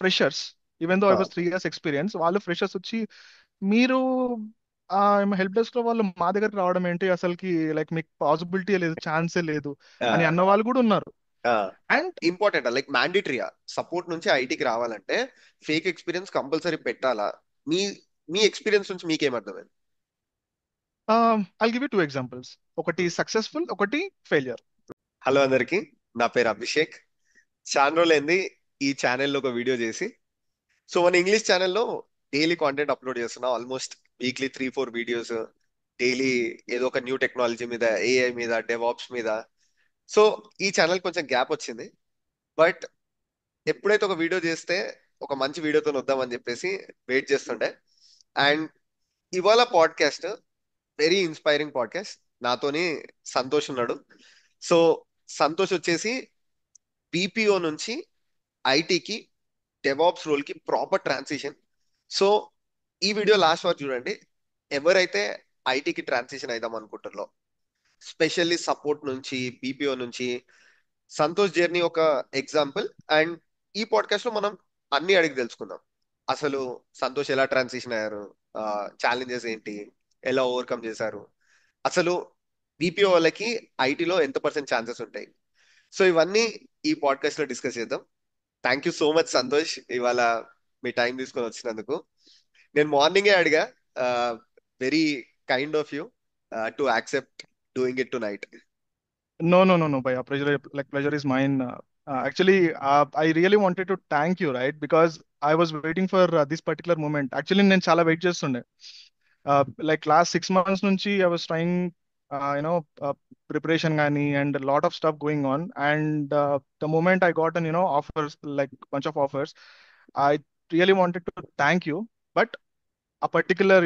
Freshers, even though I ఆ, was 3 years experience, వాళ్ళు freshers వచ్చి మీరు హెల్ప్ డెస్క్ లో వాళ్ళు మా దగ్గరికి రావడం ఏంటి అసలుకి, లైక్ మీకు పాసిబిలిటీ లేదు, ఛాన్సే లేదు అని ఆ, అన్న వాళ్ళు కూడా ఉన్నారు. అండ్ ఇంపార్టెంట్ లైక్ మ్యాండేటరీయా సపోర్ట్ నుంచి ఐటీకి రావాలంటే ఫేక్ ఎక్స్పీరియన్స్ కంపల్సరీ పెట్టాలా? మీ మీ ఎక్స్పీరియన్స్ నుంచి మీకేమర్థమైంది? I give you 2 examples. ఒకటి సక్సెస్ఫుల్, ఒకటి ఫెయిలియర్. హలో అందరికి, నా పేరు అభిషేక్. చాలా రోజులైంది ఈ ఛానల్లో ఒక వీడియో చేసి. సో మన ఇంగ్లీష్ ఛానల్లో డైలీ కాంటెంట్ అప్లోడ్ చేస్తున్నా, ఆల్మోస్ట్ వీక్లీ 3-4 వీడియోస్ డైలీ. ఏదో ఒక న్యూ టెక్నాలజీ మీద, ఏఐ మీద, డెవాప్స్ మీద. సో ఈ ఛానల్ కొంచెం గ్యాప్ వచ్చింది. బట్ ఎప్పుడైతే ఒక వీడియో చేస్తే ఒక మంచి వీడియోతో వద్దామని చెప్పేసి వెయిట్ చేస్తుండే. అండ్ ఇవాళ పాడ్కాస్ట్ వెరీ ఇన్స్పైరింగ్ పాడ్కాస్ట్. నాతోని సంతోష్ ఉన్నాడు. సో సంతోష్ వచ్చేసి బీపీఓ నుంచి ఐటీకి, డెవాప్స్ రోల్ కి ప్రాపర్ ట్రాన్సిషన్. సో ఈ వీడియో లాస్ట్ వరకు చూడండి. ఎవరైతే ఐటీకి ట్రాన్సిషన్ అయిదాం అనుకుంటారో, స్పెషల్లీ సపోర్ట్ నుంచి, బీపీఓ నుంచి, సంతోష్ జర్నీ ఒక ఎగ్జాంపుల్. అండ్ ఈ పాడ్కాస్ట్ లో మనం అన్ని అడిగి తెలుసుకుందాం. అసలు సంతోష్ ఎలా ట్రాన్సిషన్ అయ్యారు, ఛాలెంజెస్ ఏంటి, ఎలా ఓవర్కమ్ చేశారు, అసలు బీపీఓ వాళ్ళకి ఐటీలో ఎంత పర్సెంట్ ఛాన్సెస్ ఉంటాయి. సో ఇవన్నీ ఈ పాడ్కాస్ట్ లో డిస్కస్ చేద్దాం. Thank you so much Santosh, ఇవాళ మీ టైం తీసుకొని వచ్చినందుకు. నేను మార్నింగే అడిగా, very kind of you to accept doing it to night. No, no, no, no, Bhaiya. Pleasure is mine. Actually, I really wanted to thank you, right? Because I was waiting for this particular moment. Actually, నేను చాలా wait చేస్తుండే. Like last 6 months నుంచి I was trying, preparation కానీ and a lot of stuff going on. And the moment I got offers, like bunch of offers, I really wanted to thank you. But a particular,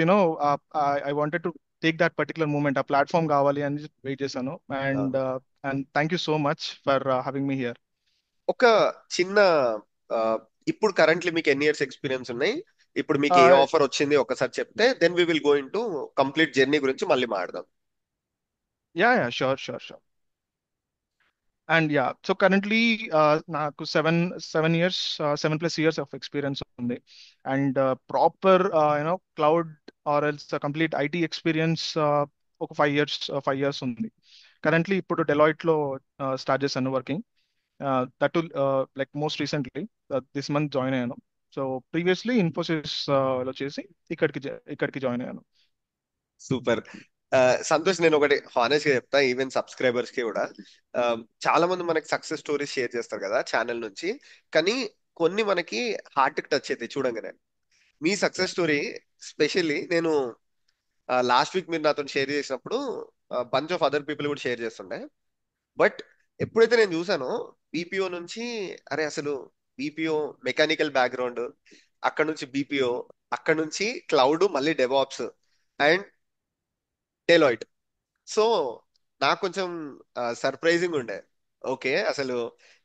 I wanted to take that particular moment, a platform కావాలి అని wait చేశాను. And thank you so much for having me here. ఒక చిన్న, ఆ, ఇప్పుడు currently మీకు ఎన్ని years experience ఉన్నాయి, ఇప్పుడు మీకు ఏ Uh, ఆఫర్ వచ్చింది ఒకసారి చెప్తే then we will go in to complete journey గురించి మళ్ళీ మాట్లాడదాం. yeah, sure, sure, sure. And yeah, so currently నాకు 7 years, 7+ years of experience ఉంది. And proper, cloud or else complete IT experience, ఒక 5 years ఉంది. Currently ఇప్పుడు Deloitte లో start చేశాను working. That like most recently this month join అయ్యాను. So previously Infosys లో చేసి ఇక్కడికి జాయిన్ అయ్యాను. సూపర్. సంతోష్, నేను ఒకటి హానెస్ట్ గా చెప్తా, ఈవెన్ సబ్స్క్రైబర్స్ కి కూడా. ఆ, చాలా మంది మనకి సక్సెస్ స్టోరీస్ షేర్ చేస్తారు కదా ఛానల్ నుంచి, కానీ కొన్ని మనకి హార్ట్ కి టచ్ అవుతాయి చూడంగానే. మీ Yeah. సక్సెస్ స్టోరీ స్పెషల్లీ నేను లాస్ట్ వీక్ మీరు నాతో షేర్ చేసినప్పుడు బంచ్ ఆఫ్ అదర్ పీపుల్ కూడా షేర్ చేస్తుండే. బట్ ఎప్పుడైతే నేను చూసానో బీపీఓ నుంచి, అరే అసలు బీపీఓ మెకానికల్ బ్యాక్గ్రౌండ్, అక్కడ నుంచి బీపీఓ, అక్కడ నుంచి క్లౌడ్, మళ్ళీ డెవాప్స్ అండ్ డెలాయిట్. సో నాకు కొంచెం సర్ప్రైజింగ్ ఉండే. ఓకే, అసలు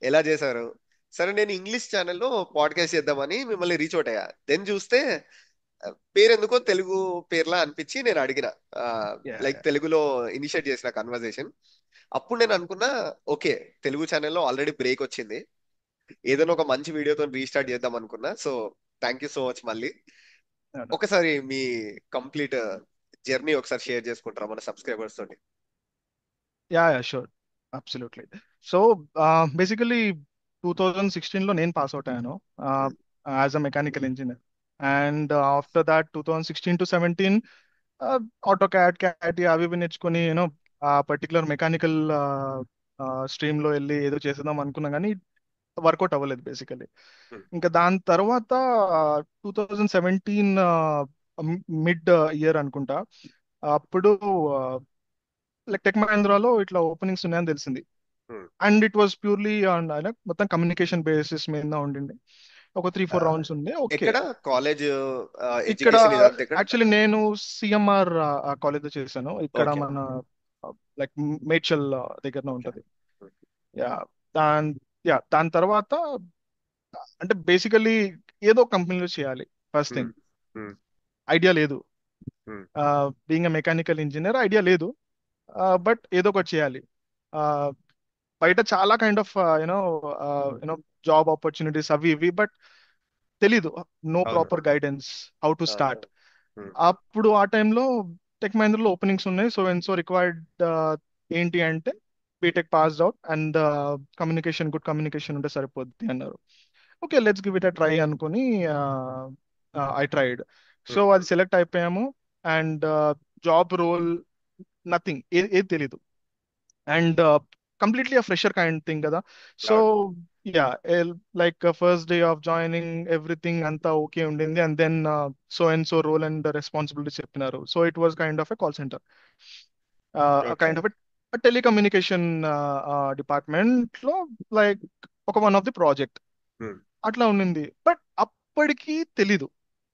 ఎలా చేశారు? సరే, నేను ఇంగ్లీష్ ఛానల్లో పాడ్కాస్ట్ చేద్దామని మిమ్మల్ని రీచ్ అవుట్ అయ్యా. దెన్ చూస్తే పేరెందుకో తెలుగు పేర్లా అనిపించి నేను అడిగిన, Yeah, లైక్ yeah. తెలుగులో ఇనిషియేట్ చేసిన కన్వర్సేషన్. అప్పుడు నేను అనుకున్నా, ఓకే, తెలుగు ఛానల్లో ఆల్రెడీ బ్రేక్ వచ్చింది, ఏదైనా ఒక మంచి వీడియోతో రీస్టార్ట్ చేద్దాం అనుకున్నా. So thank you so much మళ్ళీ. No, no. ఒకసారి మీ కంప్లీట్ జర్నీ ఒకసారి షేర్ చేసుకుంటారా మన సబ్స్క్రైబర్స్ తోటి? Yeah, yeah, sure. Absolutely. So basically 2016 లో నేను పాస్ అవుట్ అయ్యాను as a mechanical engineer. And after that 2016 to 17 AutoCAD క్యాట్ అవి ఇవి నేర్చుకొని ఆ పర్టికులర్ మెకానికల్ స్ట్రీమ్ లో వెళ్ళి ఏదో చేసేద్దాం అనుకున్నా కానీ వర్కౌట్ అవ్వలేదు బేసికలీ. ఇంకా దాని తర్వాత 2017 మిడ్ ఇయర్ అనుకుంటా, అప్పుడు లైక్ టెక్ మహేంద్రాలో ఇట్లా ఓపెనింగ్స్ ఉన్నాయని తెలిసింది. And it was purely on మొత్తం కమ్యూనికేషన్ బేసిస్ మీద ఉండింది. ఒక 3-4 రౌండ్స్ ఉంది, ఓకే. ఎక్కడ కాలేజ్ ఇక్కడ ఎడ్యుకేషన్ ఇదంతా ఎక్కడ? యాక్చువల్లీ నేను సిఎంఆర్ కాలేజ్ చేశాను ఇక్కడ ఓకే. మన లైక్ మేడ్చల్ దగ్గరనే ఉంటది. యా. దాని దాని తర్వాత అంటే బేసికలీ ఏదో కంపెనీలో చేయాలి ఫస్ట్ థింగ్. ఐడియా లేదు. Being a mechanical engineer idea లేదు. బట్ ఏదో ఒకటి చేయాలి. బయట చాలా kind of you know you know job opportunities అవి ఇవి. బట్ తెలీదు, నో అవును. ప్రాపర్ గైడెన్స్ హౌ టు అవును. స్టార్ట్. ఉమ్, అప్పుడు ఆ టైంలో టెక్ మహీంద్రాలో ఓపెనింగ్స్ ఉన్నాయి, సో అండ్ సో రిక్వైర్డ్ ఏంటి అంటే BTech passed out and communication, good communication ఉంటే సరిపోద్ది అన్నారు. Okay, let's give it a try అనుకుని ఐ ట్రైడ్. సో ఉమ్, అది సెలెక్ట్ అయిపోయాము. అండ్ జాబ్ రోల్ నథింగ్, ఏది తెలీదు. And completely a fresher kind thing కదా. సో అవును. Yeah, like first day of joining everything అంతా ఓకే ఉండింది. And then so and so role and responsibility చెప్పినారు. So it was kind of a call centre, okay. Kind of telecommunication department లో, like ఒక one of the project um, అట్లా ఉండింది. But అప్పటికి తెలీదు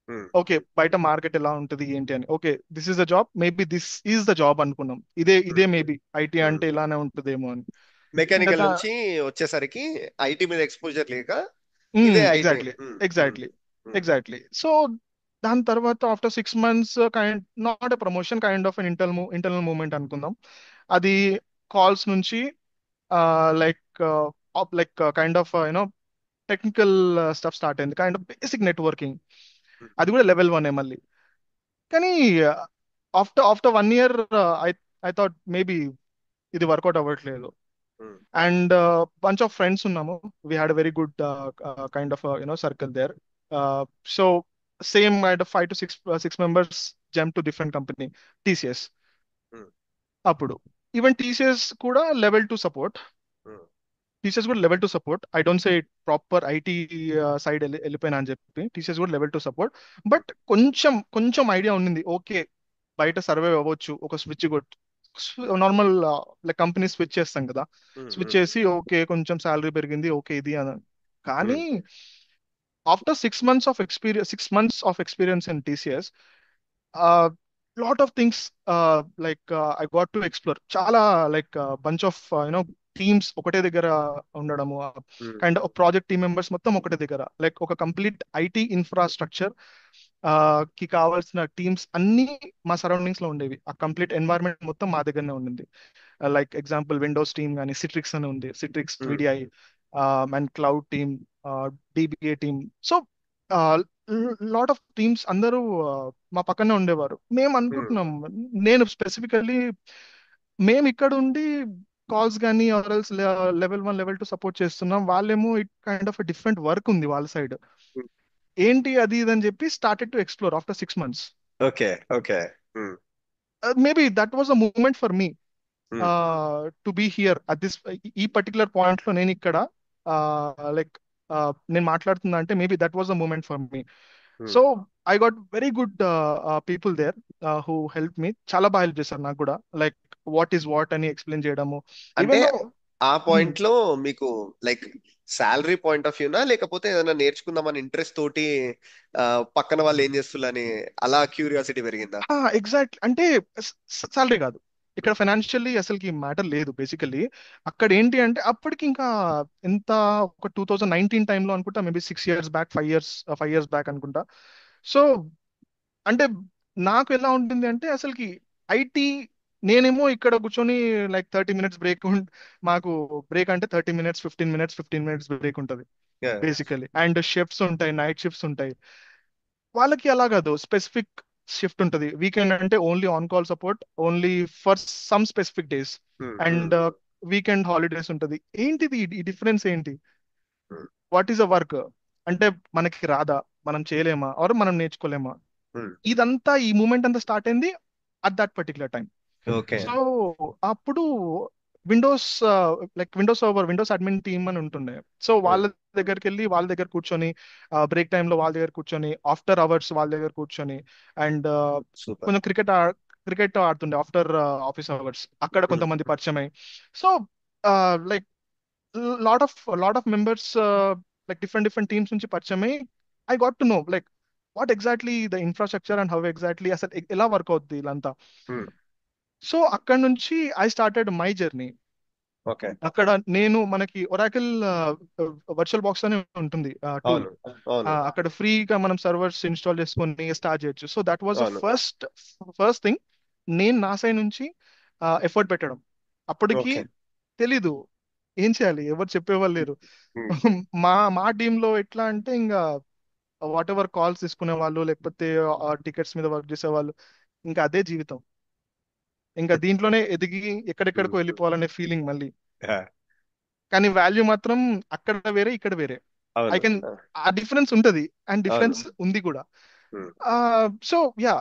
ఉమ్, okay బయట మార్కెట్ ఎలా ఉంటుంది ఏంటి అని. Okay, this is the job, maybe this is the job అనుకున్నాం. ఇదే ఉమ్, మేబీ ఐటీ ఉమ్. అంటే ఇలానే ఉంటుందేమో అని. ఇంకా మెకానికల్ నుంచి వచ్చేసరికి ఐటీ మీద ఎక్స్పోజర్ లేక ఇదే IT. Exactly, exactly, exactly. So దాని తర్వాత after 6 months, kind not a promotion, kind of internal movement అనుకుందాం. అది కాల్స్ నుంచి like kind of technical stuff start అయింది, కైండ్ ఆఫ్ బేసిక్ నెట్వర్కింగ్. అది కూడా లెవెల్ 1 మళ్ళీ. కానీ after 1 year I I thought maybe ఇది వర్కౌట్ అవ్వట్లేదు. అండ్ bunch of friends ఉన్నాము. We had a very good kind of circle there. So same kind of 5 to 6 members jumped to different company, TCS. అప్పుడు even TCS కూడా level 2 support. TCS కూడా level 2 support. I don't say proper IT side వెళ్ళిపోయినా అని చెప్పి, TCS కూడా level 2 support. But కొంచెం కొంచెం idea ఉండింది. ఓకే, బయట సర్వే అవ్వచ్చు, ఒక switch normal like company switch చేస్తాం కదా. స్విచ్ చేసి ఓకే కొంచెం శాలరీ పెరిగింది, ఓకే ఇది అని. కానీ after 6 months in TCS, lot of things like I got to explore చాలా, లైక్ బంచ్ ఆఫ్ టీమ్స్ ఒకటే దగ్గర ఉండడము, kind of project team members మొత్తం ఒకటే దగ్గర, లైక్ ఒక కంప్లీట్ ఐటీ ఇన్ఫ్రాస్ట్రక్చర్ కి కావాల్సిన టీమ్స్ అన్ని మా సరౌండింగ్స్ లో ఉండేవి. ఆ కంప్లీట్ ఎన్వైరన్మెంట్ మొత్తం మా దగ్గరనే ఉండింది. లైక్ ఎగ్జాంపుల్ విండోస్ టీమ్ కానీ, సిట్రిక్స్ అని ఉంది, Citrix VDI and cloud team, DBA team. So lot of teams అందరూ మా పక్కనే ఉండేవారు. మేము అనుకుంటున్నాం, నేను స్పెసిఫికల్లీ మేము ఇక్కడ ఉండి కాల్స్ కానీ ఆర్ఎల్స్ లెవెల్ 1 లెవెల్ 2 సపోర్ట్ చేస్తున్నాం. వాళ్ళేమో it kind of different work ఉంది వాళ్ళ సైడ్. ఏంటి అది ఇది అని చెప్పి started to explore after 6 months. Okay. Okay. Maybe that was a moment for me to be here at this, ఈ పర్టికులర్ పాయింట్ లో నేను ఇక్కడ లైక్ నేను మాట్లాడుతున్నా అంటే maybe that was the moment for me. So I got very good people there who help me. చాలా బాగా help చేశారు నాకు కూడా, లైక్ వాట్ ఈస్ వాట్ అని ఎక్స్ప్లెయిన్ చేయడము. అంటే ఈవెన్ దో ఆ పాయింట్ లో మీకు లైక్ శాలరీ పాయింట్ ఆఫ్ వ్యూనా, లేకపోతే ఏదైనా నేర్చుకుందామని ఇంట్రెస్ట్ తోటి ఆ, పక్కన వాళ్ళు ఏం చేస్తులని అలా క్యూరియాసిటీ పెరిగిందా? ఎగ్జాక్ట్ అంటే సాలరీ కాదు ఇక్కడ, ఫైనాన్షియల్లీ అసలుకి మ్యాటర్ లేదు బేసికల్లీ. అక్కడ ఏంటి అంటే అప్పటికి ఇంకా ఎంత, ఒక 2019 టైంలో అనుకుంటా, maybe 6 years back, 5 years back అనుకుంటా. సో అంటే నాకు ఎలా ఉంటుంది అంటే అసలుకి ఐటీ, నేనేమో ఇక్కడ కూర్చొని లైక్ 30 minutes బ్రేక్, మాకు బ్రేక్ అంటే 30 minutes, 15 minutes, 15 minutes బ్రేక్ ఉంటుంది Yeah. బేసికలీ. అండ్ షిఫ్ట్స్ ఉంటాయి, నైట్ షిఫ్ట్స్ ఉంటాయి. వాళ్ళకి అలా కాదు, స్పెసిఫిక్ షిఫ్ట్ ఉంటుంది. వీకెండ్ అంటే only on call support, only for some specific days. Hmm, hmm, and weekend holidays ఉంటుంది. ఏంటిది ఈ డిఫరెన్స్ ఏంటి? hmm, what is a work అంటే, మనకి రాదా, మనం చేయలేమా, ఆర్ మనం నేర్చుకోలేమా? hmm. ఇదంతా ఈ మూమెంట్ అంతా స్టార్ట్ అయింది at that particular time. Okay. So అప్పుడు Windows Windows server, Windows admin team అని ఉంటుండే. So Hmm. వాళ్ళ దగ్గరికి వెళ్ళి వాళ్ళ దగ్గర కూర్చొని, బ్రేక్ టైంలో వాళ్ళ దగ్గర కూర్చొని, ఆఫ్టర్ అవర్స్ వాళ్ళ దగ్గర కూర్చొని, అండ్ సూపర్. కొంచెం క్రికెట్ ఆడుతుండే ఆఫ్టర్ ఆఫీస్ అవర్స్. అక్కడ Hmm, కొంతమంది పరిచయం అయ్యి, so like lot of lot of members, like different different teams నుంచి పరిచయం అయ్యి, I got to know like what exactly the infrastructure and how exactly అసలు ఎలా వర్క్ అవుద్ది ఇదంతా. hmm. సో అక్కడ నుంచి I started my journey. Okay. అక్కడ నేను, మనకి ఒరాకిల్ వర్చువల్ బాక్స్ అని ఉంటుంది టూల్, అవును. అవును. అక్కడ ఫ్రీగా మనం సర్వర్స్ ఇన్స్టాల్ చేసుకొని స్టార్ట్ చేయొచ్చు. సో దట్ వాజ్ ద అవును. First thing. నేను నా సైడ్ నుంచి ఎఫర్ట్ పెట్టడం. అప్పటికి ఓకే. తెలీదు ఏం చేయాలి, ఎవరు చెప్పేవాళ్ళు లేరు. Hmm, మా మా టీంలో ఎట్లా అంటే ఇంకా వాట్ ఎవర్ కాల్స్ తీసుకునే వాళ్ళు, లేకపోతే టికెట్స్ మీద వర్క్ చేసే వాళ్ళు, ఇంకా అదే జీవితం. ఇంకా దీంట్లోనే ఎదిగి ఎక్కడెక్కడికో వెళ్ళిపోవాలనే ఫీలింగ్ మళ్ళీ. కానీ వాల్యూ మాత్రం అక్కడ వేరే, ఇక్కడ వేరే. ఐ అవును. కెన్, ఆ డిఫరెన్స్ ఉంటది, అండ్ అవును. డిఫరెన్స్ ఉంది కూడా. ఉమ్, సో యా,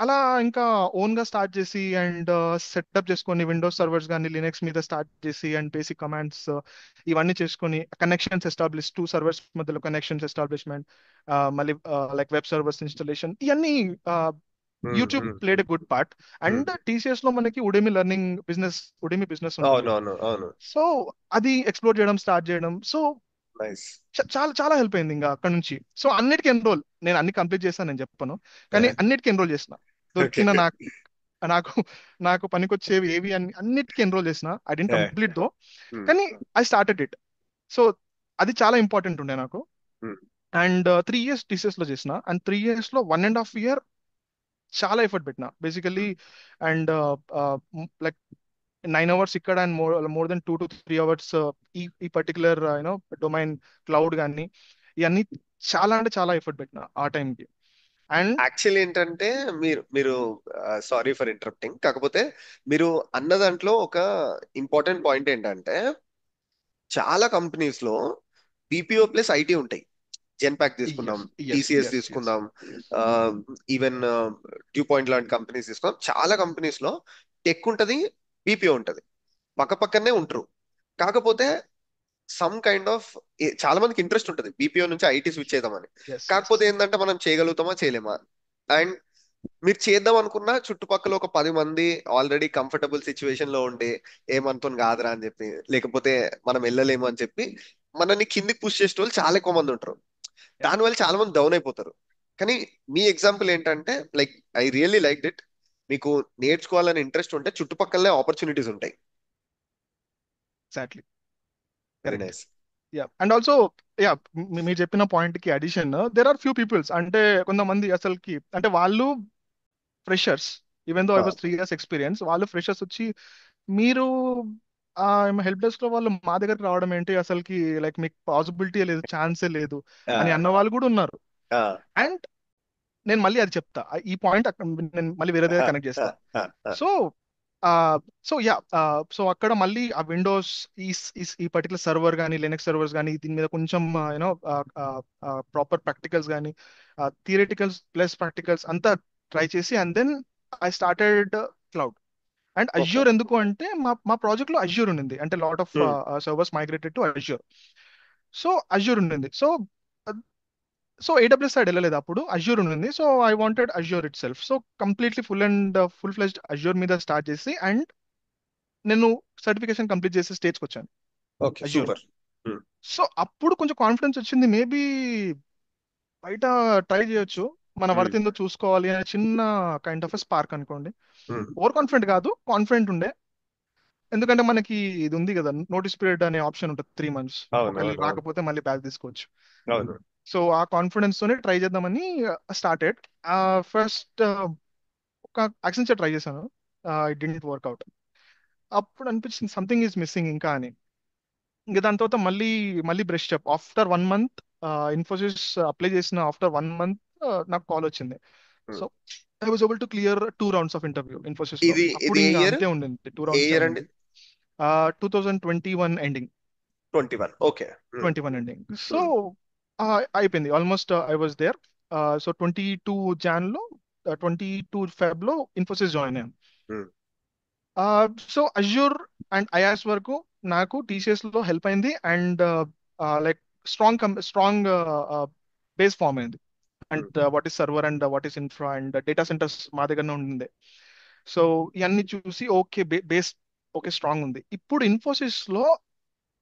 అలా ఇంకా ఓన్ గా స్టార్ట్ చేసి అండ్ సెటప్ చేసుకొని విండోస్ సర్వర్స్ కానీ లినక్స్ మీద స్టార్ట్ చేసి అండ్ బేసిక్ కమాండ్స్ ఇవన్నీ చేసుకొని కనెక్షన్స్ ఎస్టాబ్లిష్, టూ సర్వర్స్ మధ్యలో కనెక్షన్స్ ఎస్టాబ్లిష్మెంట్, మళ్ళీ లైక్ వెబ్ సర్వర్స్ ఇన్స్టాలేషన్, ఇవన్నీ um, YouTube um, played a good part. Um. And TCS లో మనకి Udemy learning business, Udemy business ఉంటుంది. అవునవును. అవును. సో అది ఎక్స్ప్లోర్ చేయడం స్టార్ట్ చేయడం. So nice. చాలా చాలా హెల్ప్ అయింది ఇంకా అక్కడ నుంచి. సో అన్నిటికీ ఎన్రోల్, నేను అన్ని కంప్లీట్ చేస్తాను నేను చెప్పను, కానీ అన్నిటికీ ఎన్రోల్ చేసిన. ఓకే. దొరికిన నాకు నాకు నాకు పనికొచ్చేవి ఏవి అన్నిటికీ ఎన్రోల్ చేసిన. ఐ డెంట్ కంప్లీట్ దో, కానీ ఐ స్టార్టెడ్ ఇట్. సో అది చాలా ఇంపార్టెంట్ ఉండే నాకు. అండ్ 3 years టీసీఎస్ లో చేసిన, అండ్ 3 years లో 1.5 year చాలా ఎఫర్ట్ పెట్టిన బేసికలీ. అండ్ లైక్ 9 hours ఇక్కడ, and more than 2 to 3 hours ఈ పర్టికులర్ డొమైన్, క్లౌడ్ కానీ ఇవన్నీ చాలా అంటే చాలా ఎఫర్ట్ పెట్టిన ఆ టైంకి. అండ్ యాక్చువల్లీ ఏంటంటే, మీరు మీరు సారీ ఫర్ ఇంటరప్టింగ్, కాకపోతే మీరు అన్న దాంట్లో ఒక ఇంపార్టెంట్ పాయింట్ ఏంటంటే, చాలా కంపెనీస్ లో బీపీఓ ప్లస్ ఐటీ ఉంటాయి. జెన్పాక్ తీసుకుందాం, yes yes TCS yes yes తీసుకుందాం, ఈవెన్ డ్యూ పాయింట్ లాంటి కంపెనీస్ తీసుకుందాం. చాలా కంపెనీస్ లో టెక్ ఉంటది, బీపీఓ ఉంటది, పక్క పక్కనే ఉంటారు. కాకపోతే సమ్ కైండ్ ఆఫ్, చాలా మందికి ఇంట్రెస్ట్ ఉంటుంది బీపీఓ నుంచి ఐటీ స్విచ్ చేద్దామని. ఎస్ ఎస్ కాకపోతే ఏంటంటే, మనం చేయగలుగుతామా చేయలేమా. అండ్ మీరు చేద్దాం అనుకున్నా చుట్టుపక్కల ఒక 10 మంది ఆల్రెడీ కంఫర్టబుల్ సిచ్యువేషన్ లో ఉండి, ఏమంతో కాదురా అని చెప్పి, లేకపోతే మనం వెళ్ళలేము అని చెప్పి మనల్ని కిందికి పుష్ చేసే వాళ్ళు చాలా ఎక్కువ మంది ఉంటారు. దానివల్ల చాలా మంది డౌన్ అయిపోతారు. కానీ మీ ఎగ్జాంపుల్ ఏంటంటే, like I really like it. మీకు నేర్చుకోవాలని ఇంట్రెస్ట్ ఉంటే చుట్టుపక్కలనే ఆపర్చునిటీస్ ఉంటాయి. Exactly very correct. Nice. Yeah, and also yeah, మీరు చెప్పిన పాయింట్ కి addition, there are few peoples, అంటే కొంతమంది అసలుకి అంటే వాళ్ళు freshers. Even though I was 3 years experience, వాళ్ళు ఫ్రెషర్స్ వచ్చి మీరు హెల్ప్ డెస్క్ లో వాళ్ళు మా దగ్గరికి రావడం ఏంటి అసలుకి, లైక్ మీకు పాసిబిలిటీ లేదు, ఛాన్సే లేదు అని అన్న వాళ్ళు కూడా ఉన్నారు. అండ్ నేను మళ్ళీ అది చెప్తా, ఈ పాయింట్ నేను మళ్ళీ వేరే దగ్గర కనెక్ట్ చేస్తా. సో యా, సో అక్కడ మళ్ళీ ఆ విండోస్, ఈ ఈ పర్టికులర్ సర్వర్ కానీ లినక్స్ సర్వర్స్ కానీ దీని మీద కొంచెం యూనో ప్రాపర్ ప్రాక్టికల్స్ కానీ, థియరిటికల్స్ ప్లస్ ప్రాక్టికల్స్ అంతా ట్రై చేసి, and then I started cloud. And okay. Azure ఎందుకు అంటే మా ప్రాజెక్ట్ లో అజ్యూర్ ఉండింది, అంటే lot of servers migrated to Azure. So Azure ఉండింది. సో ఏడబ్ల్యూఎస్ సైడ్ వెళ్ళలేదు, అప్పుడు అజ్యూర్ ఉండింది. So I wanted Azure itself. So completely full fledged Azure మీద స్టార్ట్ చేసి, అండ్ నేను సర్టిఫికేషన్ కంప్లీట్ చేసే స్టేజ్కి వచ్చాను ఓకే, అజ్యూర్. సూపర్. సో అప్పుడు కొంచెం కాన్ఫిడెన్స్ వచ్చింది, మేబీ బయట ట్రై చేయొచ్చు, మన వర్త్ ఏందో చూసుకోవాలి అనే చిన్న కైండ్ ఆఫ్ స్పార్క్ అనుకోండి. ఓవర్ కాన్ఫిడెంట్ కాదు, కాన్ఫిడెంట్ ఉండే. ఎందుకంటే మనకి ఇది ఉంది కదా, నోటీస్ పీరియడ్ అనే ఆప్షన్ ఉంటుంది 3 months, అవును. ఒకవేళ అవును. అవును. రాకపోతే మళ్ళీ బ్యాక్ తీసుకోవచ్చు. అవును. సో ఆ కాన్ఫిడెన్స్ తోనే ట్రై చేద్దామని స్టార్టెడ్. ఫస్ట్ ఒక యాక్సెంచర్ ట్రై చేశాను, ఇట్ డింట్ వర్క్అవుట్. అప్పుడు అనిపించింది సంథింగ్ ఈజ్ మిస్సింగ్ ఇంకా అని. ఇంకా దాని తర్వాత మళ్ళీ మళ్ళీ brush up after 1 month. Infosys apply చేసిన ఆఫ్టర్ 1 month నాకు కాల్ వచ్చింది. So I was able to clear 2 rounds of interview Infosys లో. ఇది అప్పుడు ఇది ఏ ఇంకా ఇయర్? అంతే ఉండింది, టూ ఏ రౌండ్సే ఇయర్ అండి? ఉండింది. 2021 ఎండింగ్, 21. ఓకే. 21 ఎండింగ్. సో అయిపోయింది almost, I was there. So 22 Jan లో, 22 Feb లో ఇన్ఫోసిస్ జాయిన్ అయ్యాను. సో అజ్యూర్ అండ్ ఐఆస్ వరకు నాకు టీసీఎస్ లో హెల్ప్ అయింది. And like strong base form అయింది. And what is server and what is infra and data centres మా దగ్గరనే ఉండింది. సో ఇవన్నీ చూసి ఓకే, బేస్ ఓకే స్ట్రాంగ్ ఉంది. ఇప్పుడు ఇన్ఫోసిస్ లో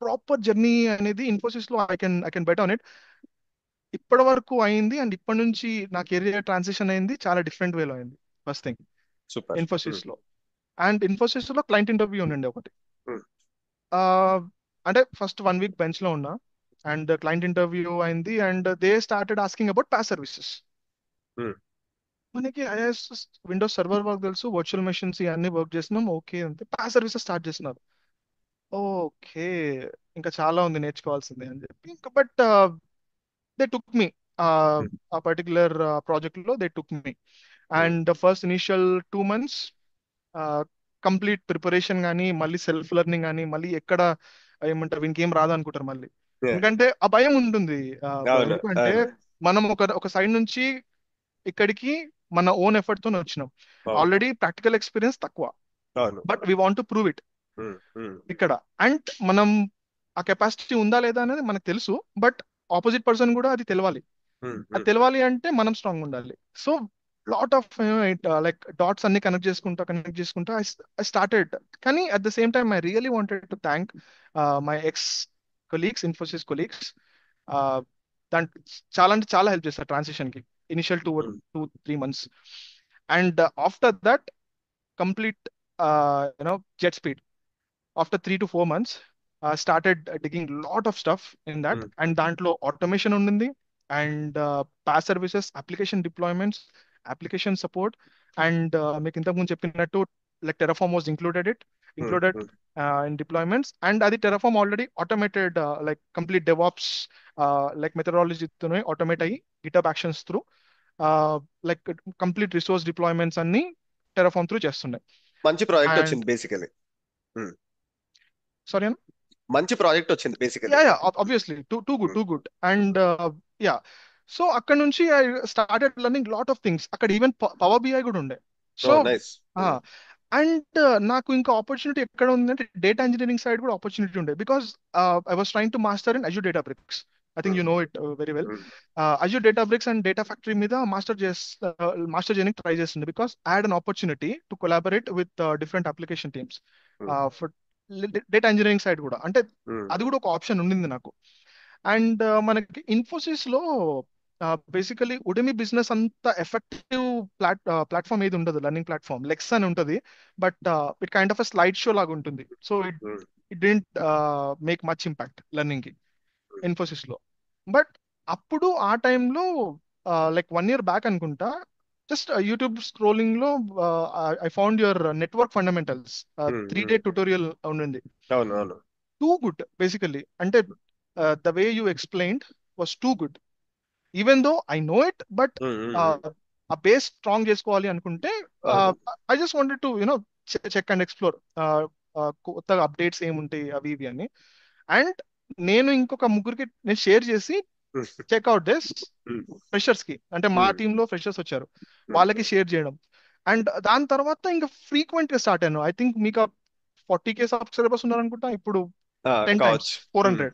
ప్రాపర్ జర్నీ అనేది, ఇన్ఫోసిస్ లో I can bet on it. ఇప్పటి వరకు అయింది, అండ్ ఇప్పటి నుంచి నా కెరియర్ ట్రాన్సిషన్ అయింది, చాలా డిఫరెంట్ వేలో అయింది. First thing super. ఇన్ఫోసిస్ లో. అండ్ ఇన్ఫోసిస్ లో క్లయింట్ ఇంటర్వ్యూ ఉండండి ఒకటి. Hmm. ఆ, అంటే ఫస్ట్ 1 week బెంచ్ లో ఉన్నా, అండ్ క్లయింట్ ఇంటర్వ్యూ అయింది, and they started asking about pass services. Hmm. మనకి ఐఎస్ విండోస్ సర్వర్ వర్క్ తెలుసు, వర్చువల్ మెషిన్స్ ఇవన్నీ వర్క్ చేసినాం, ఓకే అంతే. పాస్ సర్వీసెస్ స్టార్ట్ చేస్తున్నారు. ఓకే, ఇంకా చాలా ఉంది నేర్చుకోవాల్సింది అని చెప్పి, ఇంకా బట్ దే టుక్ మీ. ఉమ్, ఆ పర్టికులర్ ప్రాజెక్ట్ లో they took me. Um, and the first initial 2 months complete preparation కానీ, మళ్ళీ సెల్ఫ్ లెర్నింగ్ కానీ, మళ్ళీ ఎక్కడ ఏమంటారు ఇంకేం రాదు అనుకుంటారు మళ్ళీ. yeah. ఎందుకంటే ఆ భయం ఉంటుంది బ్రో. అవును, ఎందుకంటే అవును, మనం ఒక సైడ్ నుంచి ఇక్కడికి మన ఓన్ ఎఫర్ట్ తో వచ్చినాం. అవును, ఆల్రెడీ ప్రాక్టికల్ ఎక్స్పీరియన్స్ తక్కువ, అవును. But we want to prove it um, um, ఇక్కడ. అండ్ మనం ఆ కెపాసిటీ ఉందా లేదా అనేది మనకు తెలుసు, బట్ ఆపోజిట్ పర్సన్ కూడా అది తెలవాలి. ఉమ్, అది ఉమ్, తెలవాలి అంటే మనం స్ట్రాంగ్ ఉండాలి. So lot of like dots అన్ని కనెక్ట్ చేసుకుంటా ఐ స్టార్టెడ్. కానీ at the same time I really wanted to thank my ex colleagues, Infosys colleagues. దాని చాలా అంటే చాలా హెల్ప్ చేస్తారు ట్రాన్సిషన్ కి, initial two um, 2-3 months. And after that complete jet speed after 3 to 4 months, started digging lot of stuff in that. Um. And దాంట్లో automation ఉండింది, and PaaS services, application deployments, application support. And మీకు ఇంతకుముందు చెప్పినట్టు like Terraform was hmm. Included hmm. In deployments. And అది Terraform already automated, like complete DevOps like మెథడాలజీతోనే automate అయ్యి GitHub actions through like complete resource deployments అన్ని Terraform through చేస్తుండే. మంచి project and వచ్చింది బేసికలీ. సారీ, మంచి ప్రాజెక్ట్ వచ్చింది basically. Yeah obviously too good. And yeah, so అక్కడ నుంచి I started learning lot of things. అక్కడ ఈవెన్ పవర్ బిఐ కూడా ఉండే. ఓ సో నైస్. అండ్ నాకు ఇంకా ఆపర్చునిటీ ఎక్కడ ఉందంటే డేటా ఇంజనీరింగ్ సైడ్ కూడా ఆపర్చునిటీ ఉండే, because I was trying to master in Azure Databricks. I think you know it very well. Azure Databricks and data factory మీద master చేయడానికి try చేస్తుంది, because I had an opportunity to collaborate with different application teams for data engineering side కూడా. అంటే అది కూడా ఒక option ఉండింది నాకు. అండ్ మనకి ఇన్ఫోసిస్ లో బేసికలీ ఉడమి బిజినెస్ అంత ఎఫెక్టివ్ ప్లాట్ఫామ్ ఏది ఉండదు. లర్నింగ్ ప్లాట్ఫామ్ లెక్స్ అని ఉంటుంది, but it kind of a slide show లాగా ఉంటుంది. So it didn't make much impact learning కి ఇన్ఫోసిస్ లో. బట్ అప్పుడు ఆ టైంలో లైక్ 1 year బ్యాక్ అనుకుంటా, జస్ట్ యూట్యూబ్ స్క్రోలింగ్ లో I found your network fundamentals 3 day tutorial ఉండింది. అవును, అవును. Too good basically. అంటే the way you explained was too good. Even though I know it, but ఆ బేస్ స్ట్రాంగ్ చేసుకోవాలి అనుకుంటే అవును. I just wanted to check and explore కొత్తగా updates ఏముంటాయి అవి ఇవి అని. అండ్ నేను ఇంకొక ముగ్గురికి నేను షేర్ చేసి చెక్అవుట్ దిస్ ఫ్రెషర్స్ కి, అంటే మా టీంలో ఫ్రెషర్స్ వచ్చారు, వాళ్ళకి షేర్ చేయడం. అండ్ దాని తర్వాత ఇంకా ఫ్రీక్వెంట్ గా స్టార్ట్ అయ్యాను. ఐ థింక్ మీకు 40K సబ్స్క్రైబర్స్ ఉన్నారనుకుంటా ఇప్పుడు, 10 times కావచ్చు. 400.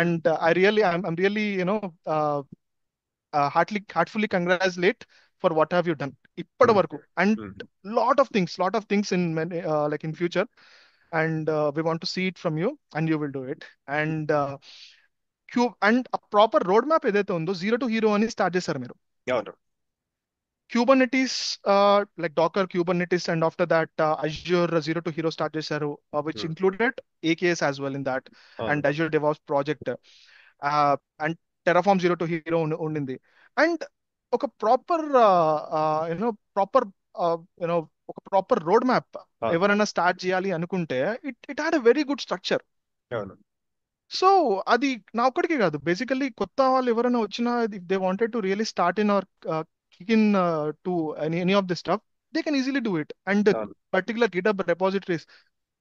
And I really, I'm really, heartfully congratulate for what have you done ఇప్పటి వరకు. And lot of things in like in future. And we want to see it from you, and you will do it. And cube and ఆ proper road map ఏదైతే ఉందో, zero to hero అని start చేశారు మీరు. అవును. Kubernetes, like Docker, Kubernetes, and after that, Azure Zero to Hero start చేశారు, which Hmm. included AKS as well in that, అవును. and Azure DevOps project, and Terraform Zero to Hero ఉండింది. And ఒక proper you know proper you know ఒక proper road map అవును. ఎవరైనా start చేయాలి అనుకుంటే, it had a very good structure. అవును. So అది నా ఒక్కడికే కాదు, బేసికల్లీ కొత్త వాళ్ళు ఎవరైనా వచ్చినా, they wanted to really start in or kick in to any of the stuff, they can easily do it. And the అవును. particular GitHub repositories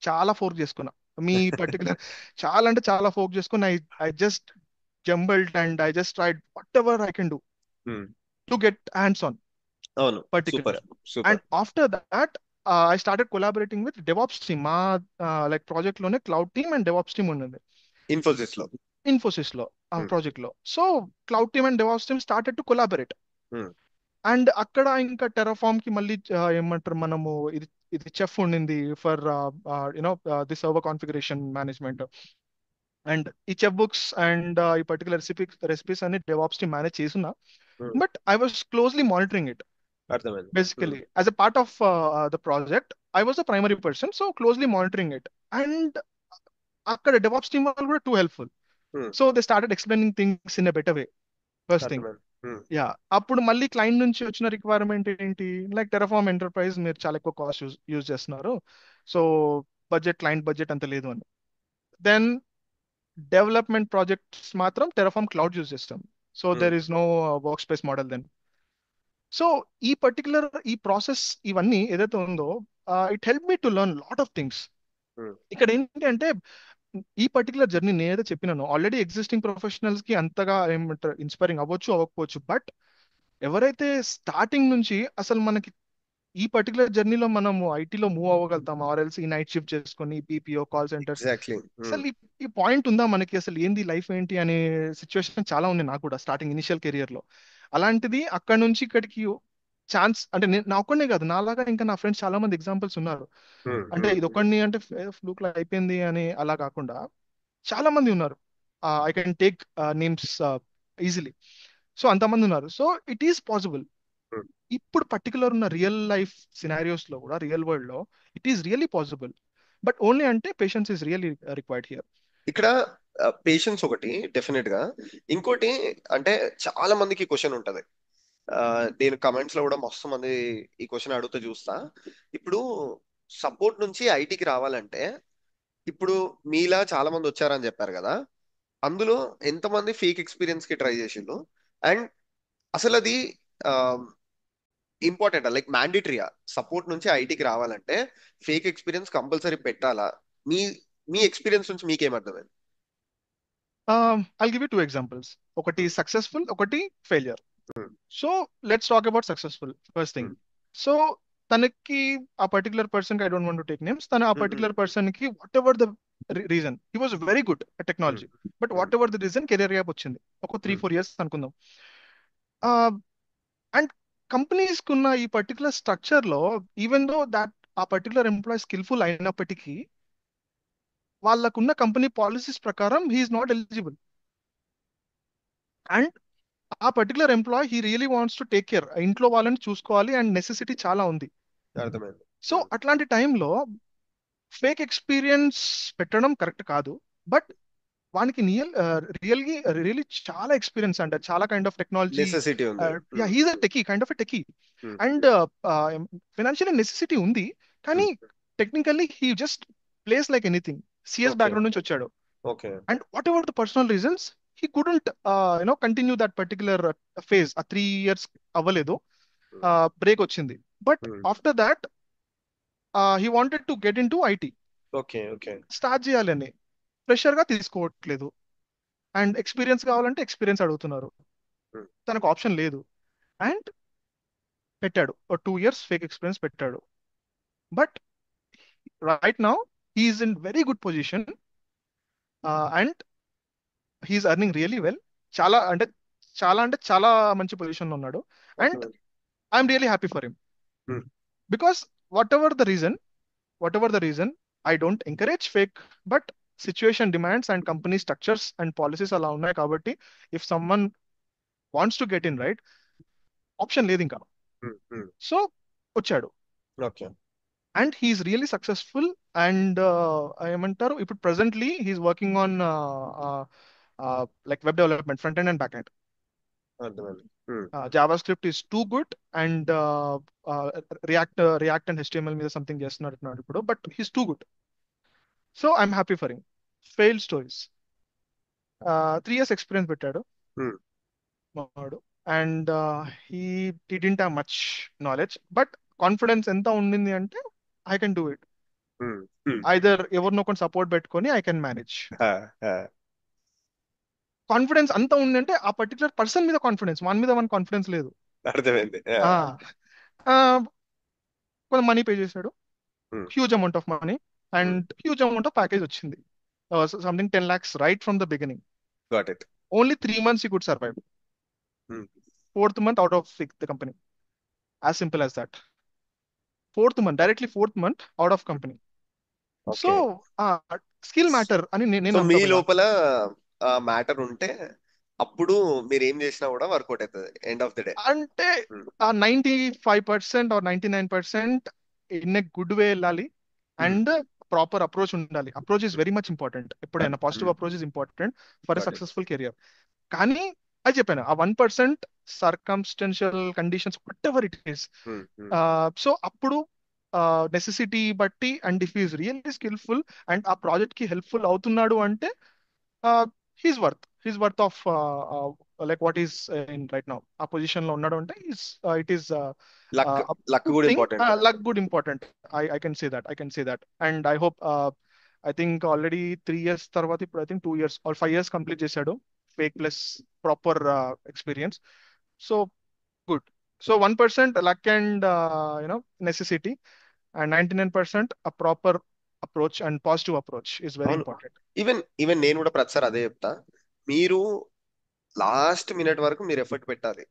చాలా ఫోర్క్ చేసుకున్నా. మీ పర్టికులర్ చాలా అంటే చాలా ఫోర్క్ చేసుకుని I just jumbled and I just tried whatever I can do Hmm. To get hands on అవును. Super, particular. And super. After that I started collaborating with DevOps team. మా like project లోనే cloud team and DevOps team ఉండింది ఇన్ఫోసిస్ లో. ఇన్ఫోసిస్ లో, ఆ Hmm. Project లో. So cloud team and DevOps team started to collaborate. Hmm. And అక్కడ ఇంకా Terraform కి మళ్ళీ ఏమంటారు మనము, ఇది ఇది చెఫ్ ఉండింది for the server configuration management. And ఈ చెఫ్ బుక్స్ అండ్ ఈ పర్టికులర్ రెసిపీస్ అన్ని డెవాప్స్ టీమ్ మేనేజ్ చేస్తున్నా. Hmm. But I was closely monitoring it. అర్థమైంది. Basically as a part of the project, I was the primary person, so closely monitoring it. And అక్కడ DevOps team వాళ్ళు కూడా too helpful. Hmm. So they started explaining things in a better way, first thing. అర్థమైంది. Hmm. Yeah, అప్పుడు మళ్ళీ client నుంచి వచ్చిన requirement ఏంటి, like Terraform enterprise మీరు చాలా ఎక్కువ కాస్ట్ యూజ్ చేస్తున్నారు, సో క్లయింట్ బడ్జెట్ అంత లేదు అని. దెన్ డెవలప్మెంట్ ప్రాజెక్ట్స్ మాత్రం టెరాఫార్మ్ క్లౌడ్ యూజ్ చేస్తాం. So there is no workspace model then. So ఈ ప్రాసెస్ ఇవన్నీ ఏదైతే ఉందో, it help me to learn lot of things. ఇక్కడ ఏంటి అంటే, ఈ పర్టికులర్ జర్నీ నేనైతే చెప్పినాను ఆల్రెడీ ఎగ్జిస్టింగ్ ప్రొఫెషనల్స్ కి అంతగా ఏమంటారు ఇన్స్పైరింగ్ అవ్వచ్చు అవ్వకపోవచ్చు, బట్ ఎవరైతే స్టార్టింగ్ నుంచి అసలు మనకి ఈ పర్టికులర్ జర్నీలో మనము ఐటీలో మూవ్ అవ్వగలుగుతాం, ఆర్ఎల్స్ ఈ నైట్ షిఫ్ట్ చేసుకొని బీపీఓ కాల్ సెంటర్స్, ఎగ్జాక్ట్లీ. అసలు ఈ పాయింట్ ఉందా మనకి, అసలు ఏంది లైఫ్ ఏంటి అనే సిచ్యువేషన్ చాలా ఉంది నాకు కూడా స్టార్టింగ్ ఇనిషియల్ కెరియర్ లో. అలాంటిది అక్కడ నుంచి ఇక్కడికి ఛాన్స్ అంటే నా ఒక్కనే కాదు, నాలాగా ఇంకా నా ఫ్రెండ్స్ చాలా మంది ఎగ్జాంపుల్స్ ఉన్నారు. అంటే ఇది ఒక్కడిని అంటే ఫ్లూక్ లో అయిపోయింది అని అలా కాకుండా చాలా మంది ఉన్నారు. I can take names easily. So అంతమంది ఉన్నారు. So it is possible. ఇప్పుడు పర్టికులర్ ఉన్న రియల్ లైఫ్ సినారియోస్ లో కూడా, రియల్ వరల్డ్ లో it is really possible. But only అంటే patience is really required here. ఇక్కడ పేషెన్స్ ఒకటి డెఫినెట్ గా. ఇంకోటి అంటే చాలా మందికి క్వశ్చన్ ఉంటది. ఆ, నేను కమెంట్స్ లో కూడా మస్తు మంది ఈ క్వశ్చన్ అడుగుతూ చూస్తా. ఇప్పుడు సపోర్ట్ నుంచి ఐటీకి రావాలంటే, ఇప్పుడు మీలా చాలా మంది వచ్చారని చెప్పారు కదా, అందులో ఎంతమంది ఫేక్ ఎక్స్పీరియన్స్ కి ట్రై చేసిండ్రు? అండ్ అసలు అది ఇంపార్టెంట్ లైక్ మ్యాండేటరీయా సపోర్ట్ నుంచి ఐటీకి రావాలంటే ఫేక్ ఎక్స్పీరియన్స్ కంపల్సరీ పెట్టాలా? మీ మీ ఎక్స్పీరియన్స్ నుంచి మీకేమర్థమైంది? I'll give you two examples. ఒకటి ఉమ్, సక్సెస్ఫుల్, ఒకటి failure. Um, so let's talk about successful first thing. Um, so తనకి ఆ పర్టికులర్ పర్సన్ కి, I don't want to take names, తన ఆ ఉమ్, ఉమ్, పర్టికులర్ పర్సన్ కి whatever the reason, he was very good at um, technology, but um, whatever the reason career gap వచ్చింది ఒక three um, four years అనుకుందాం. And companies కున్న ఈ particular structure లో, even though that ఆ particular employee skilful అయినప్పటికీ, వాళ్ళకున్న company policies ప్రకారం హీఈస్ నాట్ ఎలిజిబుల్. అండ్ ఆ particular employee he really wants to take care, ఇంట్లో వాళ్ళని చూసుకోవాలి అండ్ నెసెసిటీ చాలా ఉంది. అర్థమైంది. సో ఉమ్, అట్లాంటి టైంలో ఫేక్ ఎక్స్పీరియన్స్ పెట్టడం కరెక్ట్ కాదు. బట్ వానికి రియల్లీ చాలా ఎక్స్పీరియన్స్ అంట, చాలా కైండ్ ఆఫ్ టెక్నాలజీ. నెసెసిటీ ఉంది. Yeah, um, he is a techie, kind of a techie. Um, and financial necessity ఉంది, కానీ um, technically he just plays like anything. CS okay, background నుంచి వచ్చాడు. Okay. And whatever the personal reasons, he couldn't continue that particular phase. ఆ 3 years అవ్వలేదు, um, break వచ్చింది. But um, after that he wanted to get in to IT, okay, okay. Start చేయాలని. Pressure గా తీసుకోవట్లేదు, and experience కావాలంటే experience అడుగుతున్నారు. ఉమ్, తనకు option లేదు. అండ్ పెట్టాడు, 2 years ఫేక్ ఎక్స్పీరియన్స్ పెట్టాడు. But right now he's in very good position, and he's earning really well. చాలా అంటే చాలా మంచి పొజిషన్ లో ఉన్నాడు. అండ్ అర్థమైంది. I'm really happy for him. Um, because whatever the reason, I don't encourage fake, but situation demands and company structures and policies అలా ఉన్నాయి కాబట్టి, if someone wants to get in, right, option లేదు ఇంకా. Um, um, so వచ్చాడు, okay. And he is really successful. And ఏమంటారు, ఇప్పుడు presently he is working on like web development, front end and back end. అర్థమైంది. Um, JavaScript is too good, and react and HTML మీద something చేస్తున్నట్టున్నాడు ఇప్పుడు, but he's too good. So I'm happy for him. Fail stories, 3 years experience పెట్టాడు um, వాడు. And he didn't have much knowledge, but confidence ఎంత ఉండింది అంటే, I can do it. Um, um. Either ఎవరినో కొన్ని సపోర్ట్ పెట్టుకొని ఐ కెన్ మేనేజ్. హా, హా. కాన్ఫిడెన్స్ అంత ఉంది అంటే, ఆ పర్టికులర్ పర్సన్ మీద కాన్ఫిడెన్స్, వాని మీద మన కాన్ఫిడెన్స్ లేదు. అర్థమైంది. ఆ కొంత మనీ పే చేశాడు, huge amount of money, and huge amount of package వచ్చింది. Something 10 lakhs right from the beginning. Got it. Only 3 months he could survive. Fourth month out of the company. As simple as that. Directly fourth month out of company. Okay. So, skill matter అని so నేను మీ నమ్ముతా భయ్యా. లోపల matter ఉంటే అప్పుడు మీరు ఏం చేసినా కూడా వర్కౌట్ అవుతుంది ఎండ్ ఆఫ్ ది డే. అంటే 95% or 99% in a good way వెళ్ళాలి, అండ్ ప్రాపర్ అప్రోచ్ ఉండాలి. Approach is very much important. ఎప్పుడైనా positive approach is important for a got it. Successful career. కానీ అది చెప్పాను, ఆ 1% circumstantial conditions whatever it is. So అప్పుడు necessity బట్టి, and if is really skillful and ఆ project కి హెల్ప్ఫుల్ అవుతున్నాడు అంటే, he's worth of like what is in right now ఆ పొజిషన్ లో ఉన్నాడు అంటే it is luck, luck good కూడా thing. Important. Luck good important. I can say that, and I hope I think already 3 years తర్వాత ఇప్పుడు I think 2 years or 5 years complete చేశాడు, fake plus proper experience. So good. So 1% luck and necessity, and 99% a proper approach and positive approach is very అవును. important. Even నేను కూడా ప్రతిసారి అదే చెప్తా. మీరు లాస్ట్ మినిట్ వరకు మీరు ఎఫర్ట్ పెట్టాలి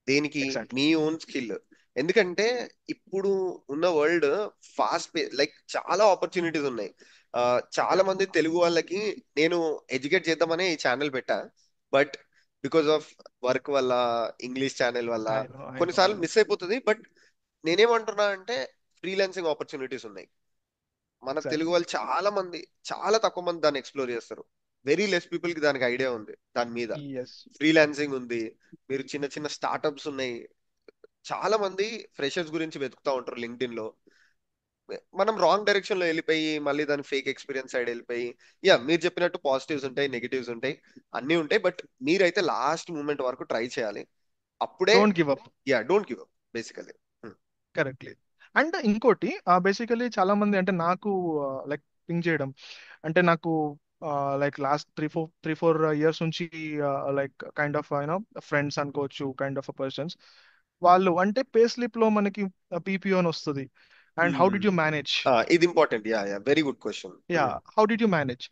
దేనికి, Exactly. మీ ఓన్ స్కిల్. ఎందుకంటే ఇప్పుడు ఉన్న వరల్డ్ ఫాస్ట్ లైక్ చాలా ఆపర్చునిటీస్ ఉన్నాయి. చాలా Yeah, మంది తెలుగు వాళ్ళకి నేను ఎడ్యుకేట్ చేద్దామనే ఈ ఛానల్ పెట్టా. బట్ బికాస్ ఆఫ్ వర్క్ వల్ల, ఇంగ్లీష్ ఛానల్ వల్ల I know, I know, I కొన్నిసార్లు know. మిస్ అయిపోతుంది. బట్ నేనేమంటున్నా అంటే ఫ్రీలాన్సింగ్ ఆపర్చునిటీస్ ఉన్నాయి. మన తెలుగు Exactly. వాళ్ళు చాలా మంది, చాలా తక్కువ మంది దాన్ని ఎక్స్ప్లోర్ చేస్తారు. వెరీ లెస్ పీపుల్ కి దానికి ఐడియా ఉంది దాని మీద. Yes. ఫ్రీలాన్సింగ్ ఉంది, మీరు చిన్న చిన్న స్టార్టప్స్ ఉన్నాయి. చాలా మంది ఫ్రెషర్స్ గురించి వెతుకుతా ఉంటారు లింక్డ్ఇన్ లో. మనం రాంగ్ డైరెక్షన్ లో వెళ్ళిపోయి మళ్ళీ దాని ఫేక్ ఎక్స్పీరియన్స్ సైడ్ వెళ్ళిపోయి, యా మీరు చెప్పినట్టు పాజిటివ్స్ ఉంటాయి, నెగిటివ్స్ ఉంటాయి, అన్నీ ఉంటాయి. బట్ మీరైతే లాస్ట్ మూమెంట్ వరకు ట్రై చేయాలి. అప్పుడే. Don't give up. Yeah, don't give up basically. Correctly. And ఇంకోటి బేసికలీ చాలా మంది అంటే నాకు లైక్ థింక్ చేయడం అంటే నాకు లైక్ లాస్ట్ 3-4 years నుంచి లైక్ కైండ్ ఆఫ్ ఫ్రెండ్స్ అనుకోవచ్చు, కైండ్ ఆఫ్ పర్సన్స్, వాళ్ళు అంటే పే స్లిప్ లో మనకి పీపీఓ అని వస్తుంది. And how did you manage? ఇది important. Yeah yeah, very good question. Yeah, how did you manage?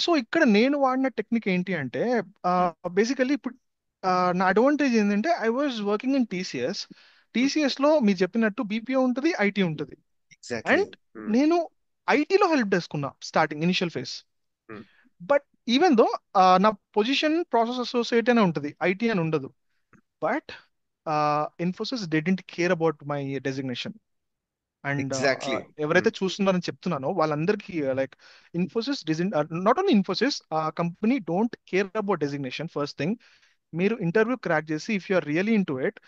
So ఇక్కడ నేను వాడిన టెక్నిక్ ఏంటి అంటే బేసికలీ ఇప్పుడు నా అడ్వాంటేజ్ ఏంటంటే I was working in TCS. TCS లో మీరు చెప్పినట్టు బీపీఓ ఉంటుంది, ఐటీ ఉంటుంది. ఎగ్జాక్ట్లీ. అండ్ నేను ఐటీలో హెల్ప్ చేసుకున్నా starting initial phase. But even though నా పొజిషన్ ప్రాసెస్ అసోసియేట్ అనే ఉంటుంది, ఐటీ అని ఉండదు. But Infosys didn't care about my designation. And exactly. ఎవరైతే చూస్తున్నారని చెప్తున్నానో వాళ్ళందరికీ like Infosys design, not only Infosys, ఆ company don't care about designation. First thing, మీరు ఇంటర్వ్యూ క్రాక్ చేసి if you are really into it,